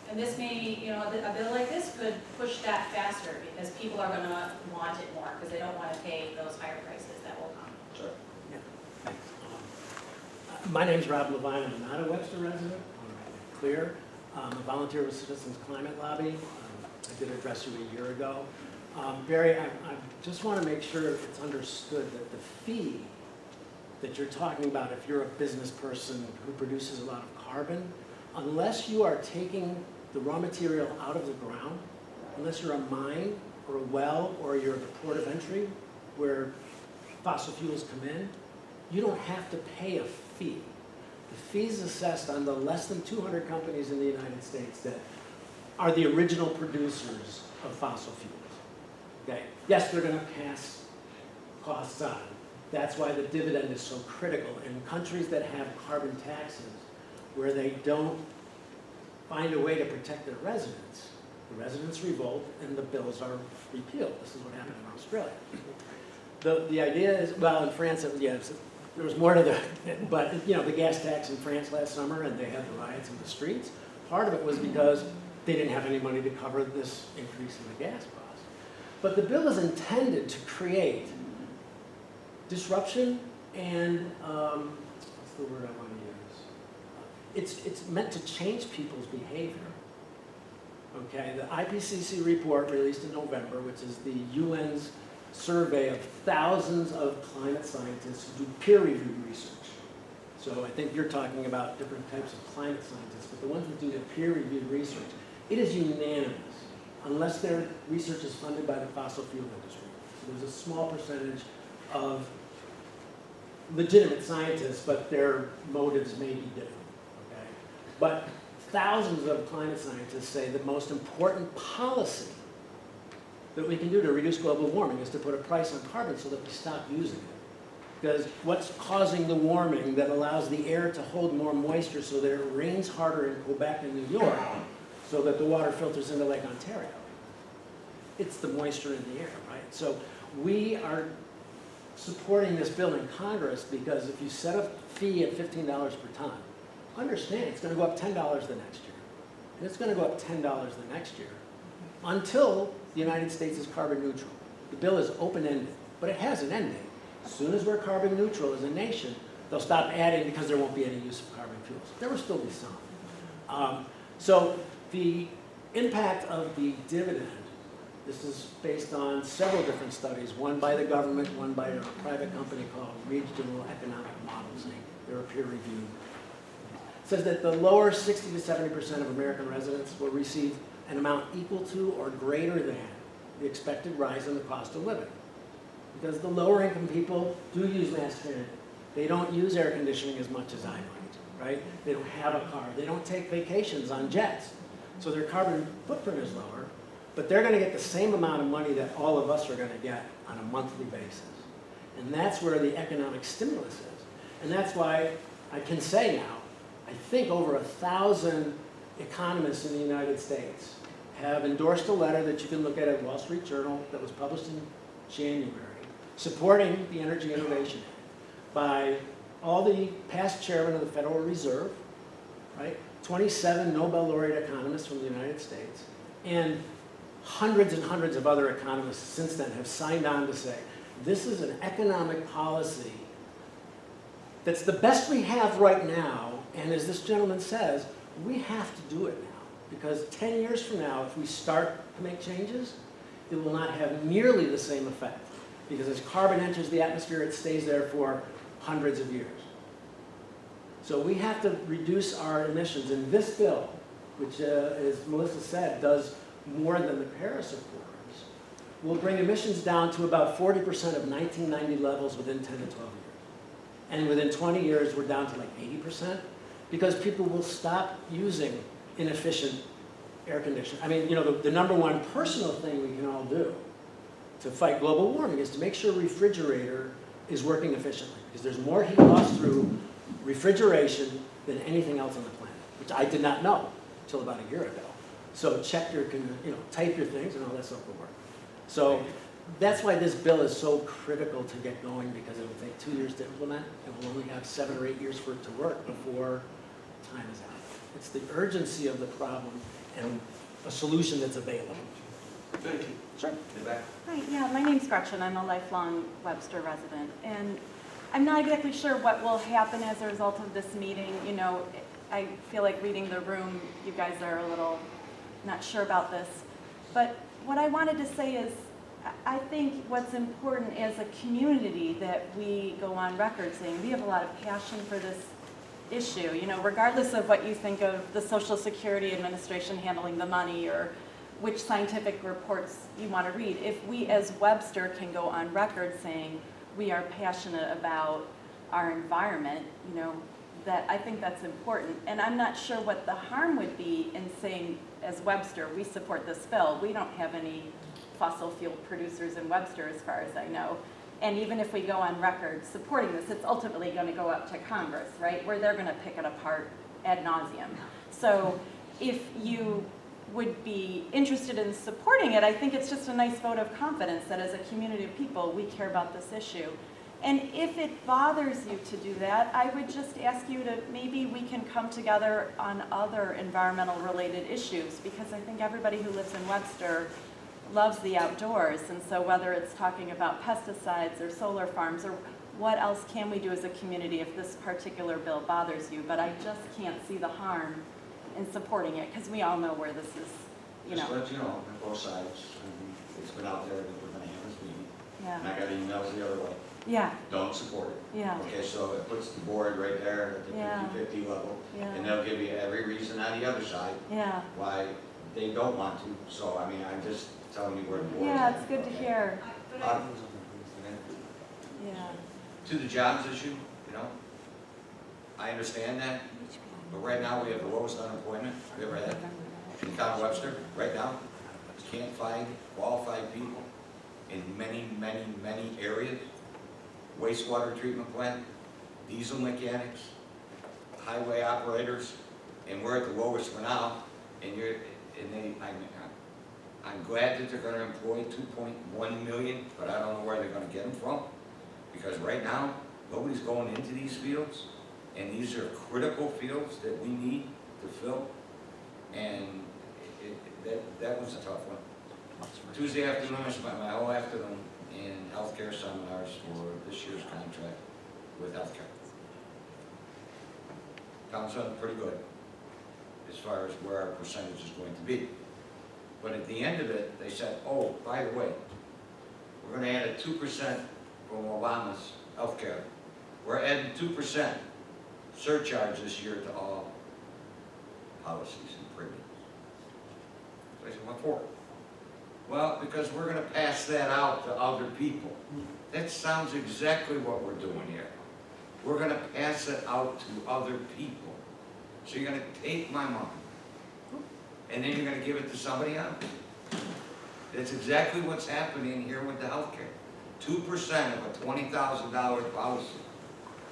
[SPEAKER 10] And this may, a bill like this could push that faster because people are going to want it more because they don't want to pay those higher prices that will come.
[SPEAKER 5] Sure.
[SPEAKER 2] Yeah, thanks. My name's Rob Levine. I'm not a Webster resident. I want to make that clear. I'm a volunteer with Citizens Climate Lobby. I did address you a year ago. Barry, I just want to make sure it's understood that the fee that you're talking about, if you're a business person who produces a lot of carbon, unless you are taking the raw material out of the ground, unless you're a mine or a well or you're at the port of entry where fossil fuels come in, you don't have to pay a fee. The fee is assessed on the less than 200 companies in the United States that are the original producers of fossil fuels. Okay? Yes, they're going to pass costs on. That's why the dividend is so critical. In countries that have carbon taxes, where they don't find a way to protect their residents, the residents revolt and the bills are repealed. This is what happened in Australia. The idea is, well, in France, there was more to the, but the gas tax in France last summer, and they had the riots in the streets. Part of it was because they didn't have any money to cover this increase in the gas costs. But the bill is intended to create disruption and, what's the word I want to use? It's meant to change people's behavior. Okay, the IPCC report released in November, which is the UN's survey of thousands of climate scientists who do peer-reviewed research. So I think you're talking about different types of climate scientists, but the ones that do the peer-reviewed research, it is unanimous, unless their research is funded by the fossil fuel industry. So there's a small percentage of legitimate scientists, but their motives may be different. Okay? But thousands of climate scientists say the most important policy that we can do to reduce global warming is to put a price on carbon so that we stop using it. Because what's causing the warming that allows the air to hold more moisture so that it rains harder in Quebec and New York so that the water filters into Lake Ontario? It's the moisture in the air, right? So we are supporting this bill in Congress because if you set a fee at $15 per ton, understand it's going to go up $10 the next year. And it's going to go up $10 the next year until the United States is carbon neutral. The bill is open-ended, but it has an end date. As soon as we're carbon neutral as a nation, they'll stop adding because there won't be any use of carbon fuels. There will still be some. So the impact of the dividend This is based on several different studies, one by the government, one by a private company called Regional Economic Models, Inc. They're peer reviewed. It says that the lower 60 to 70% of American residents will receive an amount equal to or greater than the expected rise in the cost of living. Because the lower income people do use mass transit. They don't use air conditioning as much as I might, right? They don't have a car. They don't take vacations on jets. So their carbon footprint is lower, but they're going to get the same amount of money that all of us are going to get on a monthly basis. And that's where the economic stimulus is. And that's why I can say now, I think over 1,000 economists in the United States have endorsed a letter that you can look at Wall Street Journal that was published in January, supporting the Energy Innovation Act by all the past chairmen of the Federal Reserve, right? 27 Nobel laureate economists from the United States, and hundreds and hundreds of other economists since then have signed on to say, this is an economic policy that's the best we have right now, and as this gentleman says, we have to do it now. Because 10 years from now, if we start to make changes, it will not have nearly the same effect. Because as carbon enters the atmosphere, it stays there for hundreds of years. So we have to reduce our emissions. And this bill, which, as Melissa said, does more than the Paris Accords, will bring emissions down to about 40% of 1990 levels within 10 to 12 years. And within 20 years, we're down to like 80%, because people will stop using inefficient air conditioning. I mean, you know, the number one personal thing we can all do to fight global warming is to make sure refrigerator is working efficiently, because there's more heat loss through refrigeration than anything else on the planet, which I did not know until about a year ago. So check your, type your things and all that stuff will work. So that's why this bill is so critical to get going, because it will take 2 years to implement, and we'll only have 7 or 8 years for it to work before time is out. It's the urgency of the problem and a solution that's available.
[SPEAKER 1] Thank you.
[SPEAKER 2] Sure.
[SPEAKER 13] Hi, yeah, my name's Gretchen. I'm a lifelong Webster resident, and I'm not exactly sure what will happen as a result of this meeting. You know, I feel like reading the room, you guys are a little not sure about this. But what I wanted to say is, I think what's important as a community that we go on record saying we have a lot of passion for this issue, you know, regardless of what you think of the Social Security Administration handling the money or which scientific reports you want to read. If we as Webster can go on record saying we are passionate about our environment, you know, that I think that's important. And I'm not sure what the harm would be in saying, as Webster, we support this bill. We don't have any fossil fuel producers in Webster as far as I know. And even if we go on record supporting this, it's ultimately going to go up to Congress, right, where they're going to pick it apart ad nauseum. So if you would be interested in supporting it, I think it's just a nice vote of confidence that as a community of people, we care about this issue. And if it bothers you to do that, I would just ask you to, maybe we can come together on other environmental related issues, because I think everybody who lives in Webster loves the outdoors. And so whether it's talking about pesticides or solar farms, or what else can we do as a community if this particular bill bothers you? But I just can't see the harm in supporting it, because we all know where this is, you know.
[SPEAKER 5] Just let you know, on both sides, it's been out there that we're gonna have this meeting.
[SPEAKER 13] Yeah.
[SPEAKER 5] And I got emails the other way.
[SPEAKER 13] Yeah.
[SPEAKER 5] Don't support it.
[SPEAKER 13] Yeah.
[SPEAKER 5] Okay, so it puts the board right there at the
[SPEAKER 13] Yeah.
[SPEAKER 5] 50-50 level.
[SPEAKER 13] Yeah.
[SPEAKER 5] And they'll give you every reason on the other side
[SPEAKER 13] Yeah.
[SPEAKER 5] why they don't want to. So, I mean, I'm just telling you where the board's
[SPEAKER 13] Yeah,
[SPEAKER 5] at,
[SPEAKER 13] it's good to
[SPEAKER 5] okay?
[SPEAKER 13] hear.
[SPEAKER 5] Uh,
[SPEAKER 13] Yeah.
[SPEAKER 5] To the jobs issue, you know, I understand that, but right now we have the lowest unemployment we ever had in the town of Webster. Right now, you can't find qualified people in many, many, many areas. Wastewater treatment plant, diesel mechanics, highway operators, and we're at the lowest for now. And I'm glad that they're going to employ 2.1 million, but I don't know where they're going to get them from. Because right now, nobody's going into these fields, and these are critical fields that we need to fill. And that was a tough one. Tuesday afternoon, I spent my whole afternoon in healthcare seminars for this year's contract with healthcare. Found something pretty good as far as where our percentage is going to be. But at the end of it, they said, oh, by the way, we're gonna add a 2% from Obama's healthcare. We're adding 2% surcharge this year to all policies and premiums. So I said, what for? Well, because we're gonna pass that out to other people. That sounds exactly what we're doing here. We're gonna pass it out to other people. So you're gonna take my money, and then you're gonna give it to somebody else. That's exactly what's happening here with the healthcare. 2% of a $20,000 policy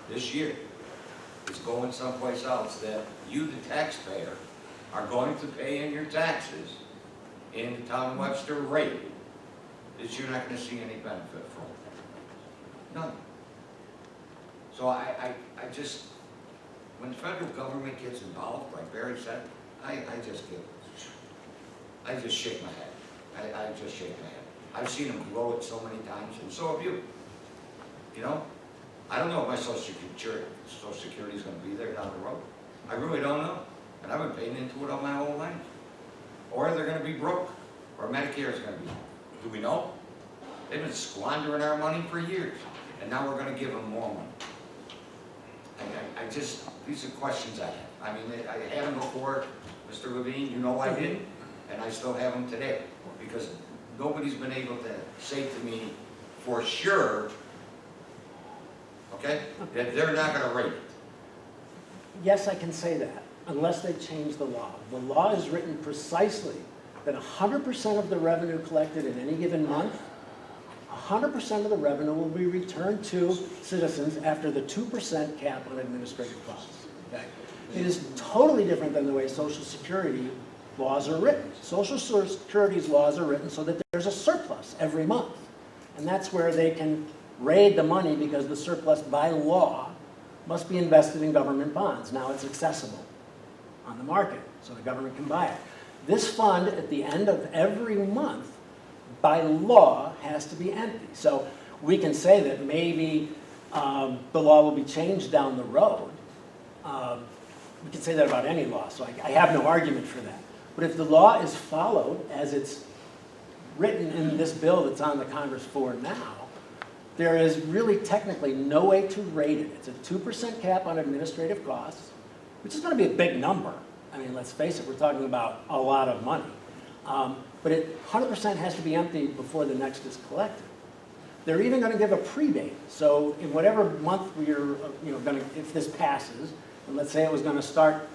[SPEAKER 5] this year is going someplace else that you, the taxpayer, are going to pay in your taxes in the town of Webster rate that you're not gonna see any benefit from. None. So I just, when the federal government gets involved, like Barry said, I just shake my head. I just shake my head. I've seen them blow it so many times, and so have you. You know? I don't know if my Social Security is gonna be there down the road. I really don't know. And I've been paying into it all my whole life. Or they're gonna be broke, or Medicare is gonna be. Do we know? They've been squandering our money for years, and now we're gonna give them more money. I just, these are questions I have. I mean, I had them before, Mr. Levine, you know I did, and I still have them today, because nobody's been able to say to me for sure, okay, that they're not gonna rate it.
[SPEAKER 2] Yes, I can say that, unless they change the law. The law is written precisely that 100% of the revenue collected in any given month, 100% of the revenue will be returned to citizens after the 2% cap on administrative costs. Okay? It is totally different than the way Social Security laws are written. Social Security's laws are written so that there's a surplus every month. And that's where they can raid the money, because the surplus by law must be invested in government bonds. Now it's accessible on the market, so the government can buy it. This fund, at the end of every month, by law, has to be empty. So we can say that maybe the law will be changed down the road. We can say that about any law, so I have no argument for that. But if the law is followed as it's written in this bill that's on the Congress floor now, there is really technically no way to rate it. It's a 2% cap on administrative costs, which is going to be a big number. I mean, let's face it, we're talking about a lot of money. But 100% has to be empty before the next is collected. They're even going to give a prebate. So in whatever month we're going to, if this passes, and let's say it was going to start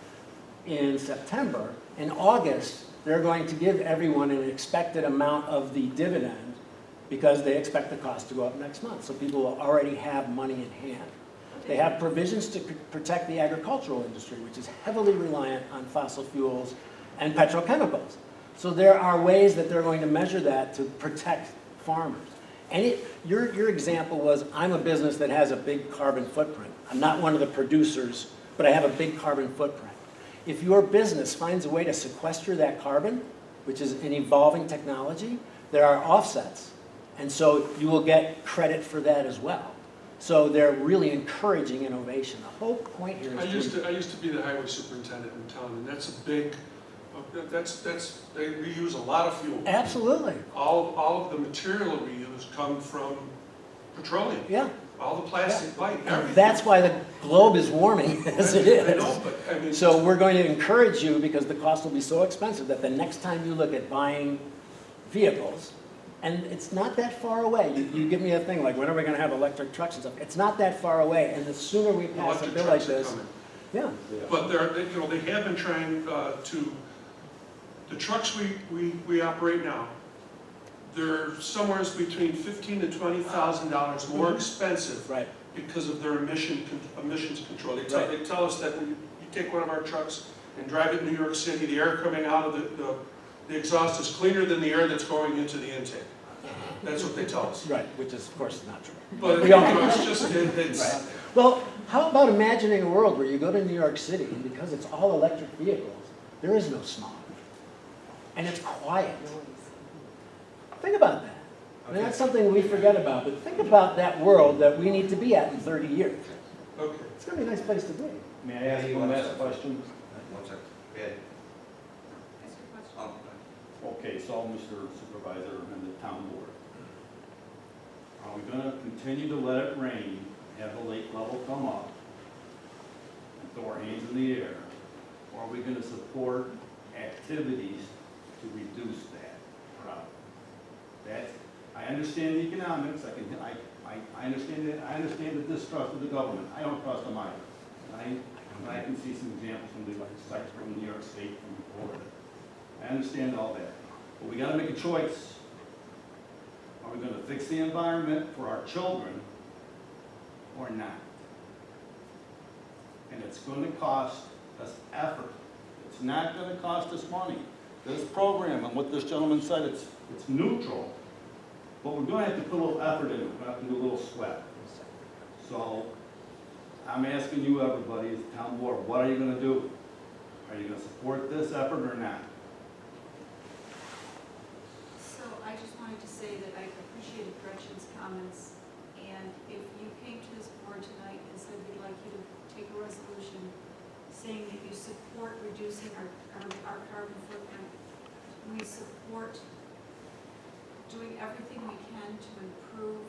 [SPEAKER 2] in September, in August, they're going to give everyone an expected amount of the dividend, because they expect the cost to go up next month. So people will already have money in hand. They have provisions to protect the agricultural industry, which is heavily reliant on fossil fuels and petrochemicals. So there are ways that they're going to measure that to protect farmers. And your example was, I'm a business that has a big carbon footprint. I'm not one of the producers, but I have a big carbon footprint. If your business finds a way to sequester that carbon, which is an evolving technology, there are offsets. And so you will get credit for that as well. So they're really encouraging innovation. The whole point here is
[SPEAKER 1] I used to be the highway superintendent in town, and that's a big, they reuse a lot of fuel.
[SPEAKER 2] Absolutely.
[SPEAKER 1] All of the material we use come from petroleum.
[SPEAKER 2] Yeah.
[SPEAKER 1] All the plastic pipe, everything.
[SPEAKER 2] That's why the globe is warming as it is.
[SPEAKER 1] I know, but I mean,
[SPEAKER 2] So we're going to encourage you, because the cost will be so expensive, that the next time you look at buying vehicles, and it's not that far away. You give me a thing like, when are we going to have electric trucks and stuff? It's not that far away, and the sooner we pass a
[SPEAKER 1] electric
[SPEAKER 2] bill like
[SPEAKER 1] trucks are
[SPEAKER 2] this,
[SPEAKER 1] coming.
[SPEAKER 2] yeah.
[SPEAKER 1] But they have been trying to, the trucks we operate now, they're somewhere between $15,000 to $20,000 more expensive,
[SPEAKER 2] Right.
[SPEAKER 1] because of their emissions control. They tell us that when you take one of our trucks and drive it in New York City, the air coming out of the exhaust is cleaner than the air that's going into the intake. That's what they tell us.
[SPEAKER 2] Right, which is, of course, not true.
[SPEAKER 1] But
[SPEAKER 2] We all
[SPEAKER 1] it's just, it's,
[SPEAKER 2] Right. Well, how about imagining a world where you go to New York City, and because it's all electric vehicles, there is no smog, and it's quiet. Think about that. I mean, that's something we forget about, but think about that world that we need to be at in 30 years.
[SPEAKER 1] okay.
[SPEAKER 2] It's going to be a nice place to be.
[SPEAKER 6] May I ask one last question?
[SPEAKER 5] One second. Go ahead.
[SPEAKER 8] Ask your question.
[SPEAKER 6] Okay, so Mr. Supervisor and the town board, are we gonna continue to let it rain, have the lake level come up, and throw our hands in the air? Or are we gonna support activities to reduce that problem? That's, I understand the economics, I understand that, I understand the distrust of the government, I don't trust them either. I can see some examples from the sites from New York State, from Florida. I understand all that, but we gotta make a choice. Are we gonna fix the environment for our children or not? And it's gonna cost us effort. It's not gonna cost us money. This program, and what this gentleman said, it's neutral, but we're gonna have to put a little effort in it. We're gonna have to do a little sweat. So, I'm asking you, everybody, as a town board, what are you gonna do? Are you gonna support this effort or not?
[SPEAKER 8] So I just wanted to say that I appreciated Gretchen's comments, and if you came to this board tonight and said we'd like you to take a resolution saying that you support reducing our carbon footprint, we support doing everything we can to improve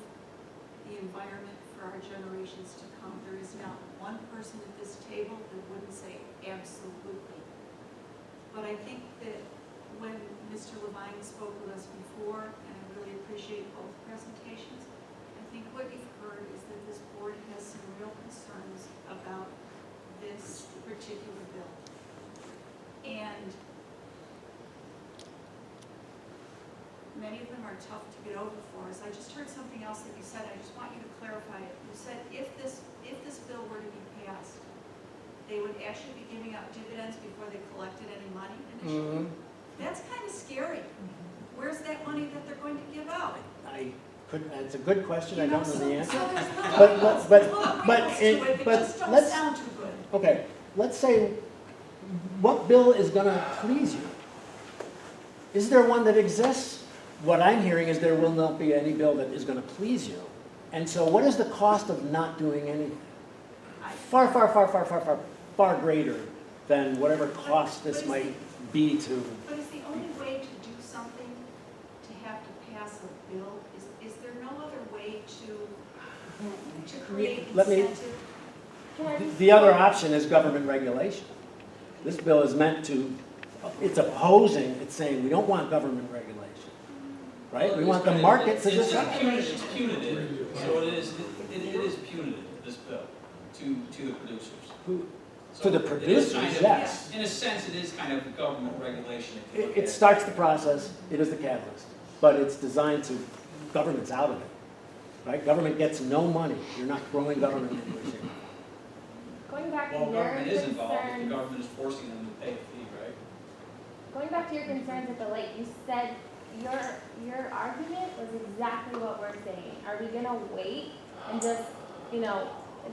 [SPEAKER 8] the environment for our generations to come. There is not one person at this table that wouldn't say absolutely. But I think that when Mr. Levine spoke with us before, and I really appreciate both presentations, I think what you've heard is that this board has some real concerns about this particular bill. And many of them are tough to get over for us. I just heard something else that you said, I just want you to clarify it. You said if this bill were to be passed, they would actually be giving out dividends before they collected any money initially. That's kind of scary. Where's that money that they're going to give out?
[SPEAKER 2] It's a good question, I don't know the answer.
[SPEAKER 8] So there's
[SPEAKER 2] But
[SPEAKER 8] don't
[SPEAKER 2] let's,
[SPEAKER 8] sound too good.
[SPEAKER 2] okay, let's say, what bill is gonna please you? Is there one that exists? What I'm hearing is there will not be any bill that is gonna please you. And so what is the cost of not doing anything? Far, far, far, far, far, far, far greater than whatever cost this might be to.
[SPEAKER 8] But is the only way to do something to have to pass a bill? Is there no other way to create
[SPEAKER 2] Let me-
[SPEAKER 8] incentive?
[SPEAKER 2] The other option is government regulation. This bill is meant to, it's opposing, it's saying we don't want government regulation, right? We want the market to decide.
[SPEAKER 12] It's punitive, so it is punitive, this bill, to the producers.
[SPEAKER 2] To the
[SPEAKER 12] So it is
[SPEAKER 2] producers,
[SPEAKER 12] kind of-
[SPEAKER 2] yes.
[SPEAKER 12] In a sense, it is kind of government regulation. if you look
[SPEAKER 2] It
[SPEAKER 12] at
[SPEAKER 2] starts the process, it is the catalyst, but it's designed to, government's out of it, right? Government gets no money, you're not growing government into this year.
[SPEAKER 11] Going back to
[SPEAKER 12] Well,
[SPEAKER 11] your
[SPEAKER 12] government is involved if the
[SPEAKER 11] concerns,
[SPEAKER 12] government is forcing them to pay a fee, right?
[SPEAKER 11] going back to your concerns at the lake, you said your argument was exactly what we're saying. Are we gonna wait and just,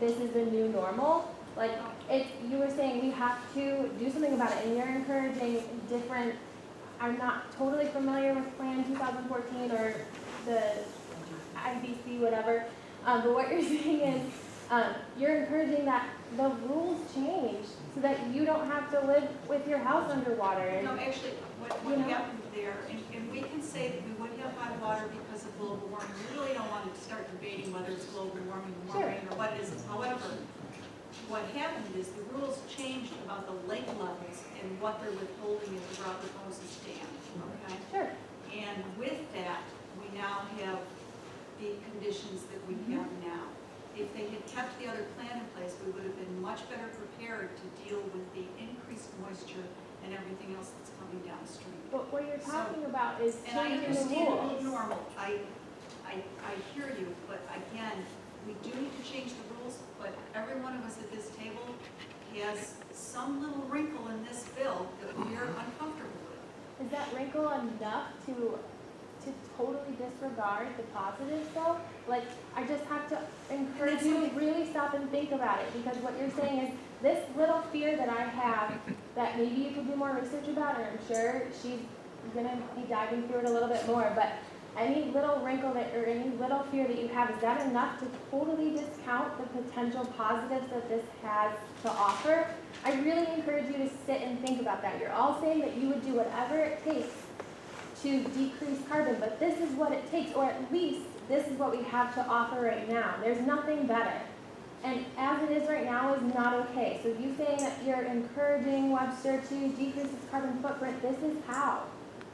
[SPEAKER 11] this is the new normal? Like, you were saying we have to do something about it, and you're encouraging different, I'm not totally familiar with Plan 2014 or the IBC, whatever, but what you're saying is, you're encouraging that the rules change so that you don't have to live with your house underwater.
[SPEAKER 8] No, actually, what happened there, and we can say that we would have hot water because of global warming. We really don't want to start debating whether it's global warming or
[SPEAKER 11] Sure.
[SPEAKER 8] rain or what it is. However, what happened is the rules changed about the lake levels and what they're withholding at the Robert Moses Dam, okay?
[SPEAKER 11] Sure.
[SPEAKER 8] And with that, we now have the conditions that we have now. If they had kept the other plan in place, we would have been much better prepared to deal with the increased moisture and everything else that's coming downstream.
[SPEAKER 11] But what you're talking about is
[SPEAKER 8] And I
[SPEAKER 11] changing the
[SPEAKER 8] understand the
[SPEAKER 11] rules.
[SPEAKER 8] new normal, I hear you, but again, we do need to change the rules, but every one of us at this table has some little wrinkle in this bill that we are uncomfortable with.
[SPEAKER 11] Is that wrinkle enough to totally disregard the positives though? Like, I just have to encourage you to really stop and think about it, because what you're saying is, this little fear that I have, that maybe you could do more research about, and I'm sure she's gonna be diving through it a little bit more, but any little wrinkle or any little fear that you have, is that enough to totally discount the potential positives that this has to offer? I really encourage you to sit and think about that. You're all saying that you would do whatever it takes to decrease carbon, but this is what it takes, or at least this is what we have to offer right now. There's nothing better. And as it is right now is not okay. So you saying that you're encouraging Webster to decrease its carbon footprint, this is how.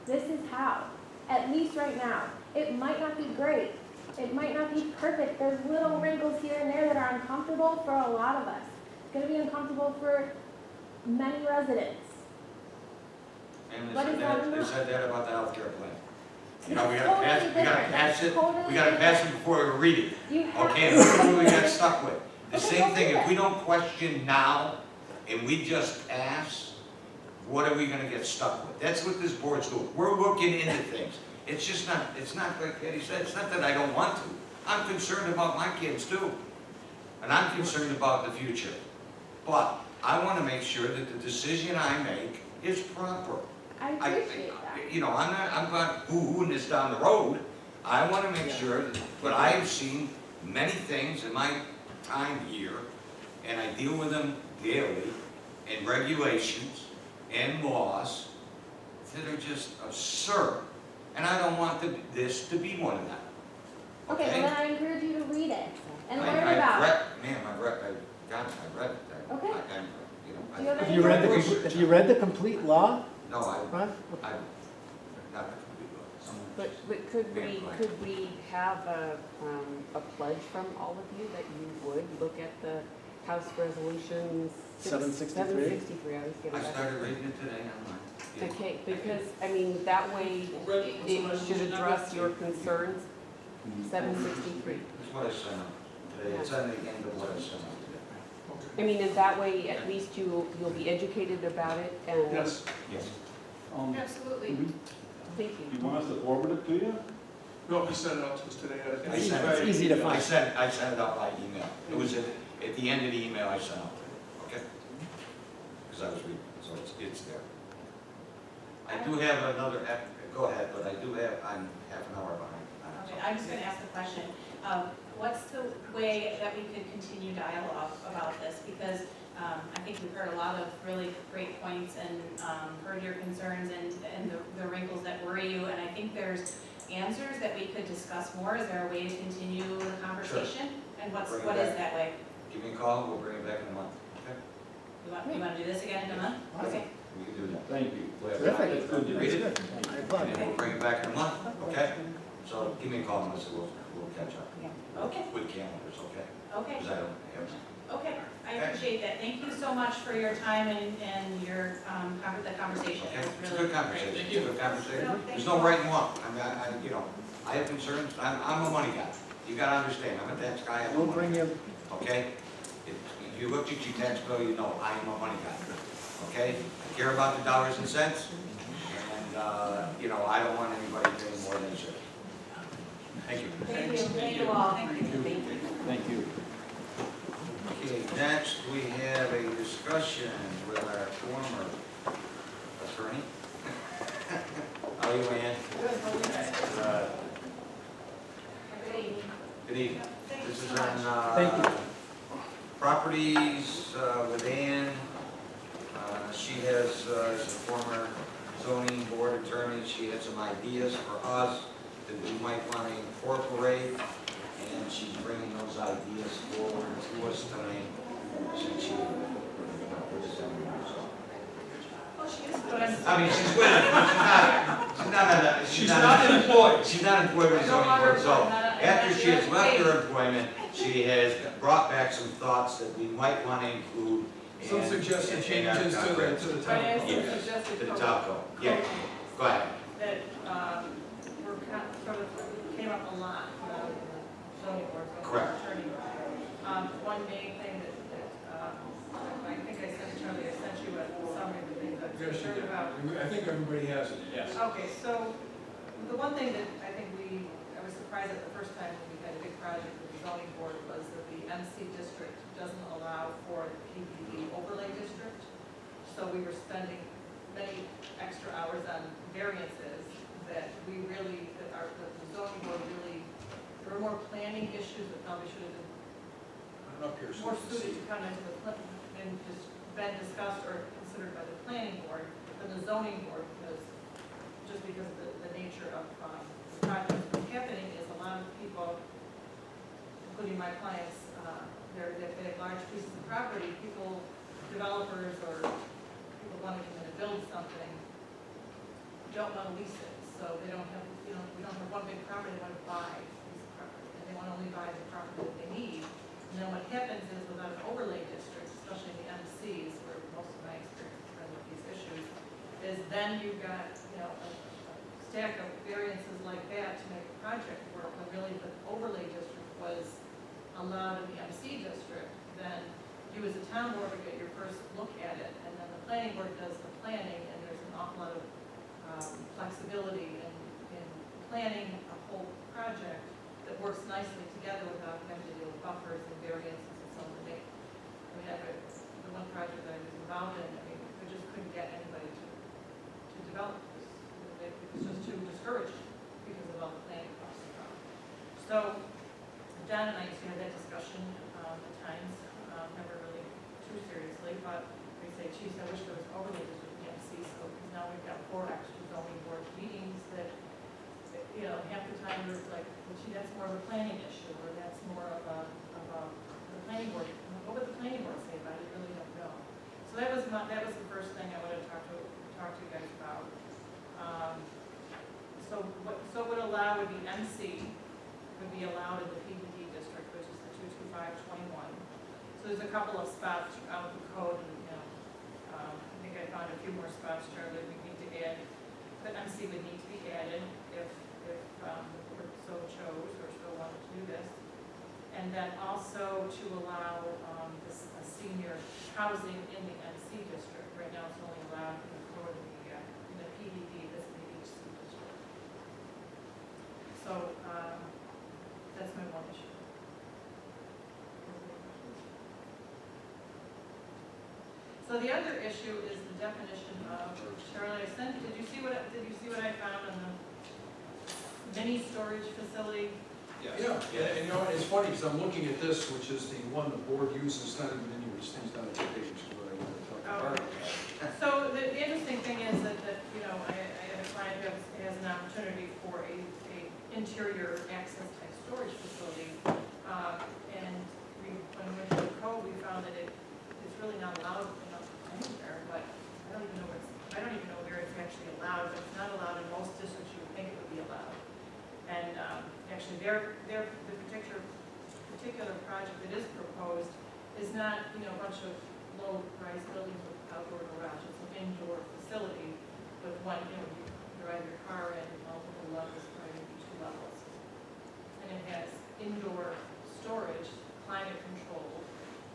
[SPEAKER 11] This is how. At least right now. It might not be great. It might not be perfect. There's little wrinkles here and there that are uncomfortable for a lot of us. It's going to be uncomfortable for many residents.
[SPEAKER 5] And
[SPEAKER 11] What is that
[SPEAKER 5] they
[SPEAKER 11] about?
[SPEAKER 5] said that about the healthcare plan. You know, we
[SPEAKER 11] It's
[SPEAKER 5] gotta pass,
[SPEAKER 11] totally
[SPEAKER 5] we gotta
[SPEAKER 11] different.
[SPEAKER 5] pass it,
[SPEAKER 11] Totally
[SPEAKER 5] we gotta pass it before we read it.
[SPEAKER 11] You have
[SPEAKER 5] Okay,
[SPEAKER 11] to-
[SPEAKER 5] and look what we got stuck with. The
[SPEAKER 11] Okay,
[SPEAKER 5] same
[SPEAKER 11] don't
[SPEAKER 5] thing,
[SPEAKER 11] do
[SPEAKER 5] if we
[SPEAKER 11] that.
[SPEAKER 5] don't question now, and we just ask, what are we gonna get stuck with? That's what this board's doing. We're looking into things. It's just not, it's not like Eddie said, it's not that I don't want to. I'm concerned about my kids too. And I'm concerned about the future. But I wanna make sure that the decision I make is proper.
[SPEAKER 11] I appreciate that.
[SPEAKER 5] You know, I'm not boo-hooing this down the road. I want to make sure that, but I have seen many things in my time here, and I deal with them daily, and regulations and laws that are just absurd. And I don't want this to be one of them.
[SPEAKER 11] Okay, well then I encourage you to read it and learn
[SPEAKER 5] I've
[SPEAKER 11] about it.
[SPEAKER 5] read, ma'am, I read it.
[SPEAKER 11] Okay.
[SPEAKER 5] You know,
[SPEAKER 11] Do you have
[SPEAKER 2] Have you read the,
[SPEAKER 5] research.
[SPEAKER 2] have you read the complete law?
[SPEAKER 5] No,
[SPEAKER 2] Huh?
[SPEAKER 5] not
[SPEAKER 3] But could we have a pledge from all of you that you would look at the House Resolution
[SPEAKER 2] 763?
[SPEAKER 3] 763, I always get
[SPEAKER 5] I
[SPEAKER 3] it.
[SPEAKER 5] started reading it today online. Yeah.
[SPEAKER 3] Okay, because, I mean, that way it should address your concerns. 763.
[SPEAKER 5] That's what I sent out today. It's on the end of what I sent out today.
[SPEAKER 3] I mean, in that way, at least you'll be educated about it and.
[SPEAKER 1] Yes.
[SPEAKER 5] Yes.
[SPEAKER 8] Absolutely.
[SPEAKER 3] Thank you.
[SPEAKER 6] You want us to forward it to you?
[SPEAKER 1] No, he sent it out to us today.
[SPEAKER 5] I sent it.
[SPEAKER 2] It's easy to
[SPEAKER 5] I
[SPEAKER 2] find.
[SPEAKER 5] sent it out by email. It was at the end of the email I sent out today, okay? Because I was reading, so it's there. I do have another, go ahead, but I do have, I'm half an hour behind.
[SPEAKER 10] Okay, I'm just gonna ask the question. What's the way that we could continue dialogue about this? Because I think we've heard a lot of really great points and heard your concerns and the wrinkles that worry you. And I think there's answers that we could discuss more. Is there a way to continue the conversation? And what is that way?
[SPEAKER 5] Give me a call, we'll bring it back in a month, okay?
[SPEAKER 10] You want to do this again in a month? Okay.
[SPEAKER 5] We can do that.
[SPEAKER 6] Thank you.
[SPEAKER 5] We'll have
[SPEAKER 2] Terrific.
[SPEAKER 5] time
[SPEAKER 6] That's good to
[SPEAKER 5] read
[SPEAKER 6] hear.
[SPEAKER 5] it,
[SPEAKER 2] I
[SPEAKER 5] and
[SPEAKER 2] applaud
[SPEAKER 5] then we'll bring it back in a month, okay? So give me a call, Melissa, we'll catch up.
[SPEAKER 10] Okay.
[SPEAKER 5] With calendars, okay?
[SPEAKER 10] Okay.
[SPEAKER 5] Because I don't have.
[SPEAKER 10] Okay. I appreciate that. Thank you so much for your time and your the conversation.
[SPEAKER 5] Okay,
[SPEAKER 10] It was
[SPEAKER 5] it's a
[SPEAKER 10] really
[SPEAKER 5] good conversation,
[SPEAKER 10] great.
[SPEAKER 5] it's a good conversation.
[SPEAKER 8] No, thank
[SPEAKER 5] There's
[SPEAKER 8] you.
[SPEAKER 5] no right and wrong. I mean, you know, I have concerns, I'm a money guy. You gotta understand, I'm a tax guy, I'm a
[SPEAKER 2] We'll
[SPEAKER 5] money
[SPEAKER 2] bring
[SPEAKER 5] guy.
[SPEAKER 2] you,
[SPEAKER 5] Okay? If you looked at your tax bill, you know I am a money guy. Okay? I care about the dollars and cents, and, you know, I don't want anybody paying more than they should. Thank you.
[SPEAKER 10] Thank you. Thank you all. Thank you.
[SPEAKER 6] Thank you.
[SPEAKER 5] Okay, next we have a discussion with our former attorney. How are you, Ann? Good evening. This is on,
[SPEAKER 2] Thank you.
[SPEAKER 5] properties, with Ann. She has, as a former zoning board attorney, she had some ideas for us that we might want to incorporate, and she's bringing those ideas forward to us tonight, since she.
[SPEAKER 8] Oh, she is good.
[SPEAKER 5] I mean, she's with it, but
[SPEAKER 1] She's not employed.
[SPEAKER 5] She's not employed with the zoning board, so after she has left her employment, she has brought back some thoughts that we might want to include.
[SPEAKER 1] Some
[SPEAKER 5] in-
[SPEAKER 1] suggested
[SPEAKER 5] in our
[SPEAKER 1] changes to
[SPEAKER 5] contract.
[SPEAKER 1] the town.
[SPEAKER 5] Yeah, to the top code, yeah, go ahead.
[SPEAKER 14] That were sort of came up a lot from zoning boards. with
[SPEAKER 5] Correct.
[SPEAKER 14] our attorney. One main thing that I think I sent Charlie, I sent you a summary of the things I'm
[SPEAKER 1] Yes, you
[SPEAKER 14] concerned
[SPEAKER 1] did.
[SPEAKER 14] about.
[SPEAKER 1] I think everybody has it, yes.
[SPEAKER 14] Okay, so the one thing that I think I was surprised at the first time when we had a big project with the zoning board was that the MC district doesn't allow for the PPD overlay district. So we were spending many extra hours on variances that we really, that the zoning board really, there were more planning issues that probably should have been
[SPEAKER 1] I'm up here. so
[SPEAKER 14] more
[SPEAKER 1] you can see.
[SPEAKER 14] suited to come into the, and just been discussed or considered by the planning board than the zoning board, because just because of the nature of the project. What's happening is a lot of people, including my clients, they have large pieces of property, developers or people wanting to build something, don't want to lease it, so they don't have, we don't have one big property, they want to buy a piece of property, and they want to only buy the property that they need. And then what happens is without an overlay district, especially in the MCs, where most of my experience has been with these issues, is then you've got, a stack of variances like that to make a project work, when really the overlay district was allowed in the MC district, then you as a town board would get your first look at it, and then the planning board does the planning, and there's an awful lot of flexibility in planning a whole project that works nicely together without having to deal with buffers and variances and so on. The one project that I was involved in, we just couldn't get anybody to develop this. It was just too discouraging because of all the planning costs involved. So John and I used to have that discussion at times, never really too seriously, but we say, geez, I wish there was overlay district in the MC, so because now we've got 4 extra zoning board meetings that, half the time we're like, well, gee, that's more of a planning issue, or that's more of the planning board. What would the planning board say about it? I really don't know. So that was the first thing I wanted to talk to you guys about. So what would allow would be MC would be allowed in the PDD district, which is the 22521. So there's a couple of spots out of the code, and I think I found a few more spots, Charlie, we need to add. But MC would need to be added if the board so chose or so wanted to do this. And then also to allow a senior housing in the MC district. Right now it's only allowed in the PDD, this is the HC district. So that's my one issue. So the other issue is the definition of, Charlie, did you see what I found on the mini storage facility?
[SPEAKER 15] Yeah, and it's funny, because I'm looking at this, which is the one the board uses, not even any of these things down at the page, is what I want to talk about.
[SPEAKER 14] So the interesting thing is that I have a client who has an opportunity for a interior access type storage facility. And when we went to the code, we found that it's really not allowed anywhere, but I don't even know where it's actually allowed, but it's not allowed in most districts you would think it would be allowed. And actually, the particular project that is proposed is not, a bunch of low-rise buildings with outdoor garage. It's an indoor facility with one, you drive your car in multiple levels, probably maybe 2 levels. And it has indoor storage, climate control,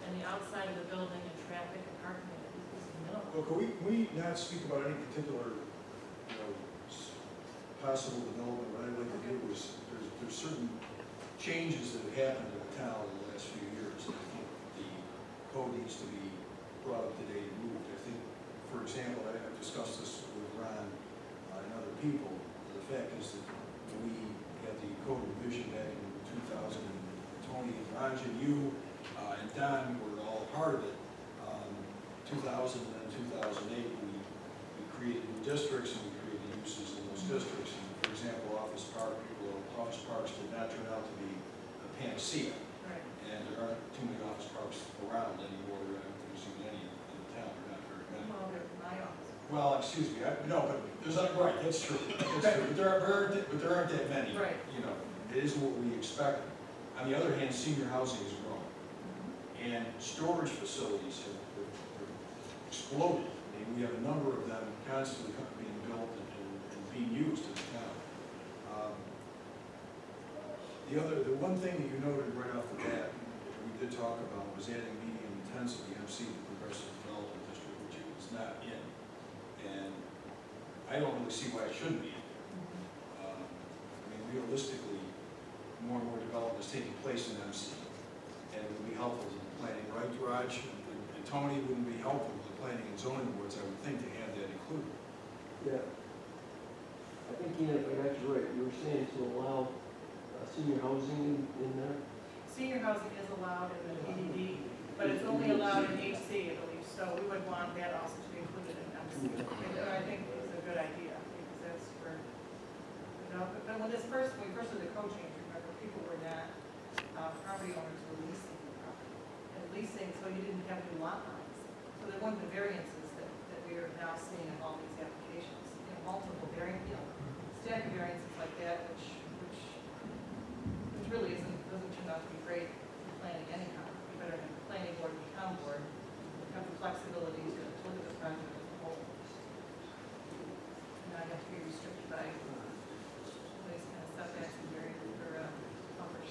[SPEAKER 14] and the outside of the building and traffic and parking is minimal.
[SPEAKER 15] Well, can we not speak about any particular, possible development? What I'd like to do is, there's certain changes that have happened in the town in the last few years. And I think the code needs to be brought up to date and moved. I think, for example, I've discussed this with Ron and other people. The fact is that we had the code revision back in 2000, and Tony and Raj and you and Don were all a part of it. 2000 and then 2008, we created new districts and we created uses in those districts. And for example, office parks did not turn out to be a panacea.
[SPEAKER 14] Right.
[SPEAKER 15] And there aren't too many office parks around anymore. I don't think there's even any in the town. There are not very many.
[SPEAKER 14] Well, there's my office.
[SPEAKER 15] Well, excuse me, no, but there's not, right, that's true. That's true. But there aren't that many.
[SPEAKER 14] Right.
[SPEAKER 15] It isn't what we expected. On the other hand, senior housing is growing. And storage facilities have exploded. I mean, we have a number of them constantly being built and being used in the town. The one thing that you noted right off the bat, we did talk about, was adding medium intensity MC to the Progressive Development District, which it was not in. And I don't really see why it shouldn't be in. Realistically, more and more development is taking place in MC, and it would be helpful to the planning, right, Raj? And Tony, wouldn't be helpful to the planning and zoning boards, I would think, to have that included.
[SPEAKER 3] Yeah. I think, if I got you right, you were saying to allow senior housing in there?
[SPEAKER 14] Senior housing is allowed in the PDD, but it's only allowed in HC, I believe, so we would want that also to be included in MC. I think it's a good idea, because that's where But when we first did the code change, remember, people were not, property owners were leasing the property. And leasing, so you didn't have new lot lines. So they're one of the variances that we are now seeing in all these applications. Multiple stack of variances like that, which really doesn't turn out to be great for planning anyhow. You better have the planning board and the town board have the flexibility to look at the project as a whole. And not have to be restricted by these kind of setbacks and variances or buffers.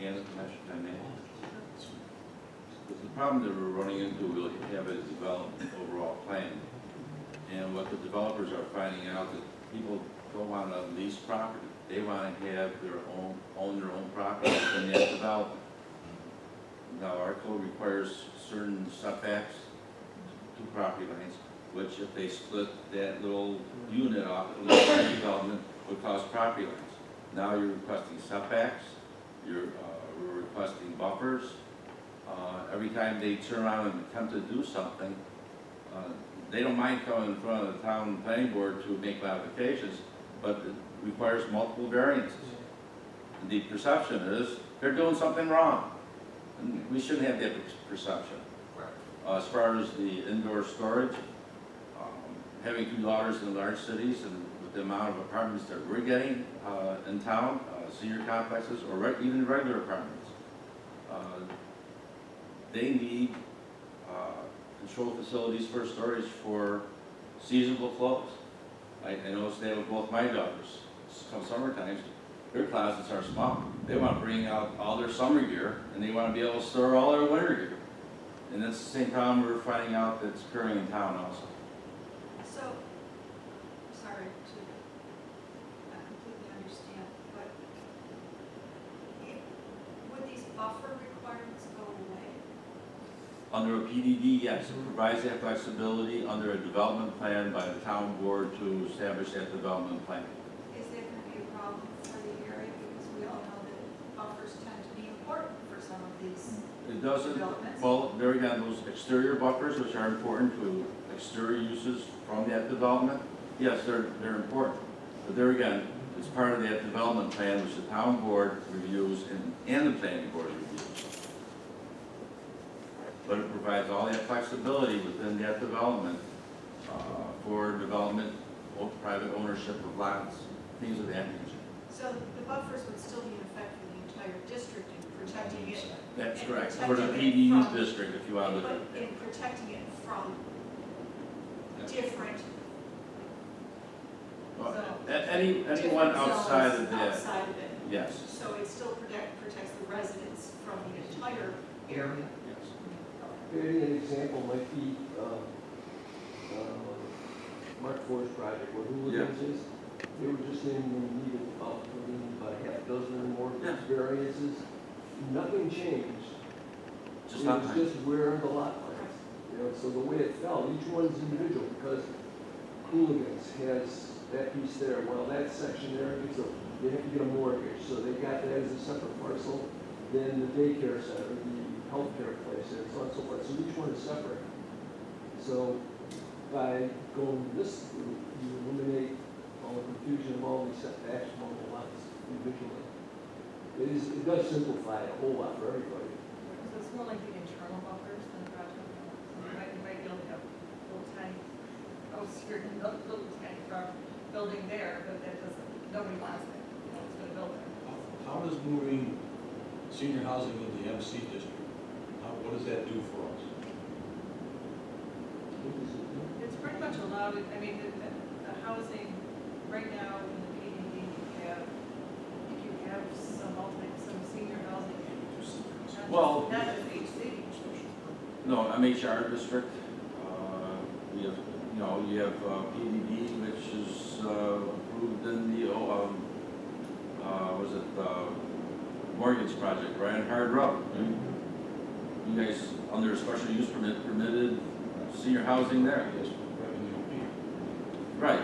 [SPEAKER 16] And I may. The problem that we're running into, we'll have a development overall plan. And what the developers are finding out that people don't want to lease property. They want to have own their own property in that development. Now, our code requires certain setbacks to property lines, which if they split that little unit off in the development would cause property lines. Now you're requesting setbacks, we're requesting buffers. Every time they turn around and attempt to do something, they don't mind coming in front of the town planning board to make modifications, but it requires multiple variances. And the perception is they're doing something wrong. And we shouldn't have that perception. As far as the indoor storage, having 2 daughters in large cities and with the amount of apartments that we're getting in town, senior complexes or even regular apartments, they need control facilities for storage for seasonable clothes. I noticed that with both my daughters. Come summer times, their closets are small. They want to bring out all their summer gear and they want to be able to store all their winter gear. And that's the same problem we're finding out that's occurring in town also.
[SPEAKER 8] So, sorry to not completely understand, but would these buffer requirements go away?
[SPEAKER 16] Under a PDD, yes, it provides that flexibility under a development plan by the town board to establish that development plan.
[SPEAKER 8] Is there going to be a problem for the area? Because we all know that buffers tend to be important for some of these
[SPEAKER 16] It doesn't,
[SPEAKER 8] developments.
[SPEAKER 16] well, there again, those exterior buffers, which are important to exterior uses from that development, yes, they're important. But there again, it's part of that development plan which the town board reviews and the planning board reviews. But it provides all that flexibility within that development for development, private ownership of lots, things of that nature.
[SPEAKER 8] So the buffers would still be in effect for the entire district in protecting it.
[SPEAKER 16] That's
[SPEAKER 8] and
[SPEAKER 16] correct, for
[SPEAKER 8] protecting
[SPEAKER 16] the
[SPEAKER 8] it
[SPEAKER 16] PDU
[SPEAKER 8] from-
[SPEAKER 16] district, if you want to look
[SPEAKER 8] But
[SPEAKER 16] at it.
[SPEAKER 8] in protecting it from different
[SPEAKER 16] Anyone outside of that,
[SPEAKER 8] outside of it.
[SPEAKER 16] yes.
[SPEAKER 8] So it still protects the residents from the entire area.
[SPEAKER 16] Yes.
[SPEAKER 17] Maybe an example might be Mark Ford's project where Hooligans is. They were just in the need of about a half dozen or more variances. Nothing changed.
[SPEAKER 16] Just
[SPEAKER 17] It
[SPEAKER 16] not
[SPEAKER 17] was just where are the lot lines. So the way it fell, each one's individual because Hooligans has that piece there. Well, that section there, they have to get a mortgage. So they got that as a separate parcel. Then the daycare center, the healthcare place, and so on and so forth. So each one is separate. So by going this route, you eliminate all the confusion of all these setbacks from all the lots individually. It does simplify it a whole lot for everybody.
[SPEAKER 14] So it's more like the internal buffers than the project. You might be able to have little tiny house here and little tiny building there, but that doesn't, nobody wants that. No one's gonna build there.
[SPEAKER 9] How does moving senior housing into the MC district, what does that do for us?
[SPEAKER 14] It's pretty much allowed, I mean, the housing, right now in the PDD, if you have some senior housing.
[SPEAKER 16] Well,
[SPEAKER 14] Not just HC.
[SPEAKER 16] no, MHR district, we have, you have PDD, which is approved in the, mortgage project, right on Hard Road. You guys, under a special use permit, permitted senior housing there. Right,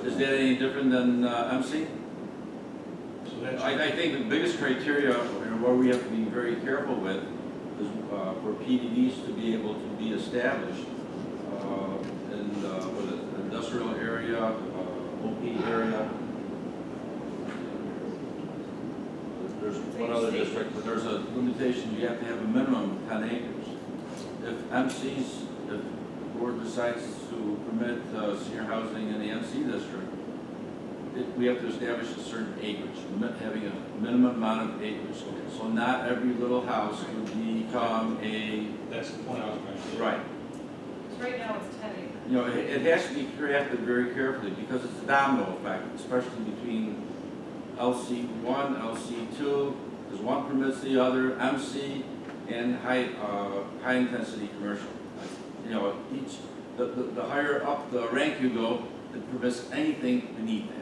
[SPEAKER 16] is that any different than MC? I think the biggest criteria, where we have to be very careful with, is for PDDs to be able to be established in with an industrial area, OP area, there's one other district, but there's a limitation, you have to have a minimum of 10 acres. If MCs, if the board decides to permit senior housing in the MC district, we have to establish a certain acreage, having a minimum amount of acres. So not every little house would become a...
[SPEAKER 6] That's the point I was making.
[SPEAKER 16] Right.
[SPEAKER 14] Right now, it's 10 acres.
[SPEAKER 16] You know, it has to be crafted very carefully because it's a domino effect, especially between LC1, LC2, because one permits the other, MC, and high intensity commercial. You know, the higher up the rank you go, it permits anything beneath that.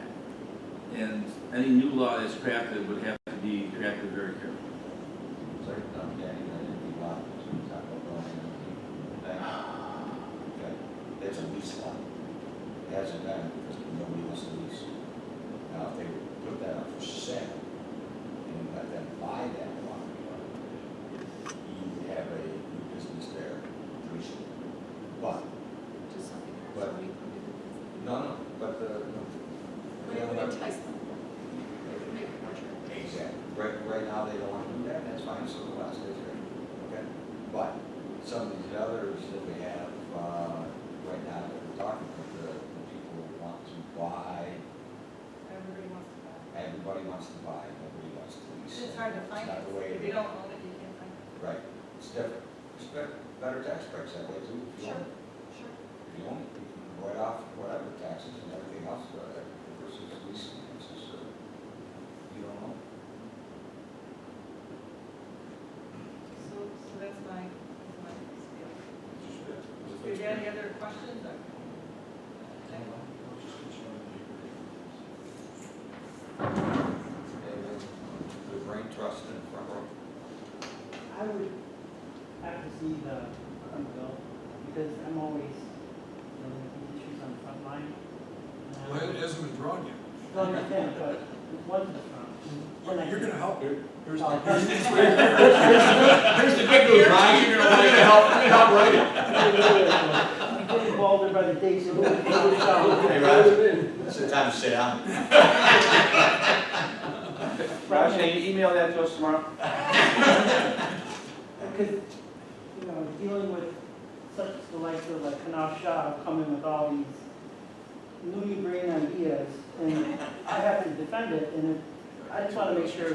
[SPEAKER 16] And any new law that's crafted would have to be crafted very carefully.
[SPEAKER 5] Sorry, I'm getting that empty lot, so it's not going in. Okay, it's a lease lot. It hasn't been because nobody wants to lease. Now, if they put that up for sale and let them buy that lot, you have a new business there, leasing. But, no, but exactly. Right now, they don't want to do that, that's fine, so the last is right. Okay? But some of these others that we have, right now, that we're talking about, the people who want to buy. Everybody wants to buy, nobody wants to lease.
[SPEAKER 14] It's hard to find
[SPEAKER 5] It's not
[SPEAKER 14] it.
[SPEAKER 5] the way
[SPEAKER 14] If
[SPEAKER 5] it
[SPEAKER 14] you
[SPEAKER 5] is.
[SPEAKER 14] don't own it, you can't find it.
[SPEAKER 5] Right, it's different. It's better tax breaks that way too. If you own it.
[SPEAKER 14] Sure.
[SPEAKER 5] If you own it, you can write off whatever taxes and everything else versus leasing. It's just, you don't know.
[SPEAKER 14] So that's my spiel.
[SPEAKER 5] Just,
[SPEAKER 14] Do you have any other questions?
[SPEAKER 5] The brain trust in front row.
[SPEAKER 3] I would have to see the bill, because I'm always dealing with these issues on the front line.
[SPEAKER 15] Well, it hasn't been drawn yet.
[SPEAKER 3] I don't understand, but once it's drawn, then I
[SPEAKER 15] You're
[SPEAKER 3] can.
[SPEAKER 15] gonna help. Here's
[SPEAKER 3] Oh,
[SPEAKER 15] here's the good news, Ryan, you're gonna help write it.
[SPEAKER 3] I'm getting bothered by the dates.
[SPEAKER 5] Hey, Raj, it's the time to sit down.
[SPEAKER 6] Raj, can you email that to us tomorrow?
[SPEAKER 3] Because, you know, dealing with such the likes of like Kanaf Shah coming with all these newly brain ideas, and I have to defend it, and I just want to make sure
[SPEAKER 15] I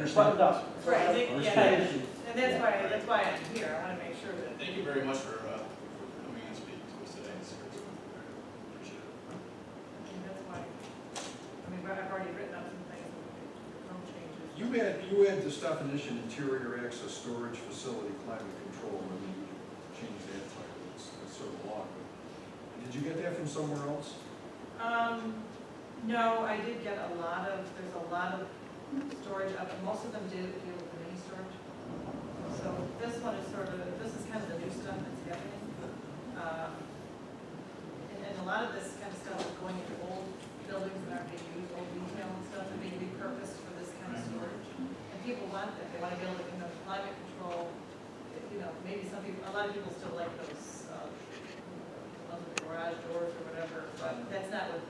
[SPEAKER 3] it's
[SPEAKER 15] understand.
[SPEAKER 3] buttoned up.
[SPEAKER 14] Right, I think,
[SPEAKER 3] It's
[SPEAKER 14] yeah,
[SPEAKER 3] kind of issues.
[SPEAKER 14] and that's why I'm here. I want to make sure that.
[SPEAKER 12] Thank you very much for coming and speaking to us today. Appreciate it.
[SPEAKER 14] And that's why, I mean, I've already written up some things, no changes.
[SPEAKER 15] You add this definition, interior access storage facility climate control, and then you change that title, it's sort of long. Did you get that from somewhere else?
[SPEAKER 14] No, I did get there's a lot of storage up, and most of them do deal with the mini storage. So this one is this is kind of the new stuff that's happening. And a lot of this kind of stuff is going into old buildings that aren't being used, old retail and stuff, that may be repurposed for this kind of storage. And people want that, they want to be able to, climate control, maybe a lot of people still like those, the ones with the garage doors or whatever, but that's not what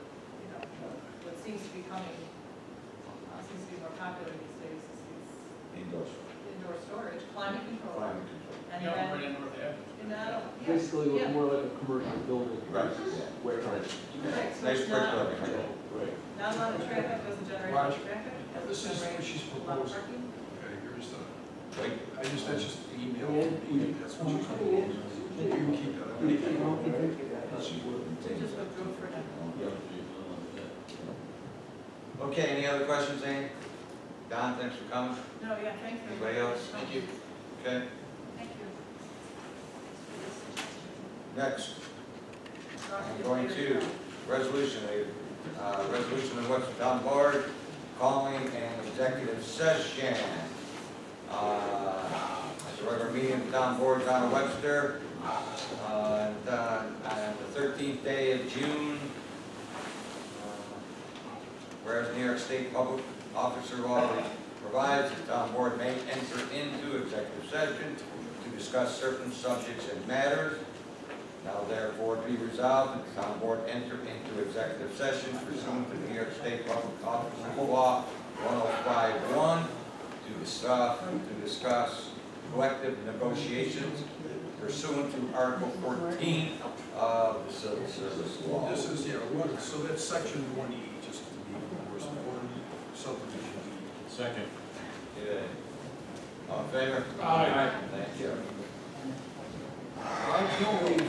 [SPEAKER 14] seems to be seems to be more popular these days is these indoor storage, climate control.
[SPEAKER 5] Climate control.
[SPEAKER 14] And
[SPEAKER 12] Yeah,
[SPEAKER 14] then,
[SPEAKER 12] right in North Avenue.
[SPEAKER 17] Basically, look
[SPEAKER 14] yeah.
[SPEAKER 17] more like a commercial building.
[SPEAKER 5] Right.
[SPEAKER 17] Warehouse.
[SPEAKER 14] Right, so
[SPEAKER 5] Nice
[SPEAKER 14] it's
[SPEAKER 5] brick
[SPEAKER 14] not,
[SPEAKER 5] building.
[SPEAKER 17] Right.
[SPEAKER 14] not a lot of traffic, doesn't generate
[SPEAKER 15] Raj,
[SPEAKER 14] much traffic. doesn't
[SPEAKER 15] this is what
[SPEAKER 14] generate
[SPEAKER 15] she's
[SPEAKER 14] a lot of
[SPEAKER 15] proposing.
[SPEAKER 14] parking.
[SPEAKER 15] Okay, here's the,
[SPEAKER 5] Wait,
[SPEAKER 15] that's just the email, that's what she's proposing. You can keep that.
[SPEAKER 14] We just withdrew for now.
[SPEAKER 5] okay, any other questions, Amy? Don, thanks for coming.
[SPEAKER 14] No, yeah, thanks.
[SPEAKER 5] Anybody else?
[SPEAKER 12] Thank you.
[SPEAKER 5] Okay,
[SPEAKER 14] Thank you.
[SPEAKER 5] next, I'm going to resolution of the Webster Town Board calling an executive session. At the regular meeting of the Town Board, Town of Webster, on the 13th day of June. Whereas New York State Public Officer Law provides the Town Board may enter into executive session to discuss certain subjects and matters. Now therefore be resolved that the Town Board enter into executive session pursuant to New York State Public Officer Law 1051 to discuss collective negotiations pursuant to Article 14 of the Civil Service Law.
[SPEAKER 15] This is, so that's section 1E, just to be more important, subdivision E.
[SPEAKER 9] Second.
[SPEAKER 5] Okay. All in favor?
[SPEAKER 1] Aye.
[SPEAKER 5] Thank you.
[SPEAKER 15] The only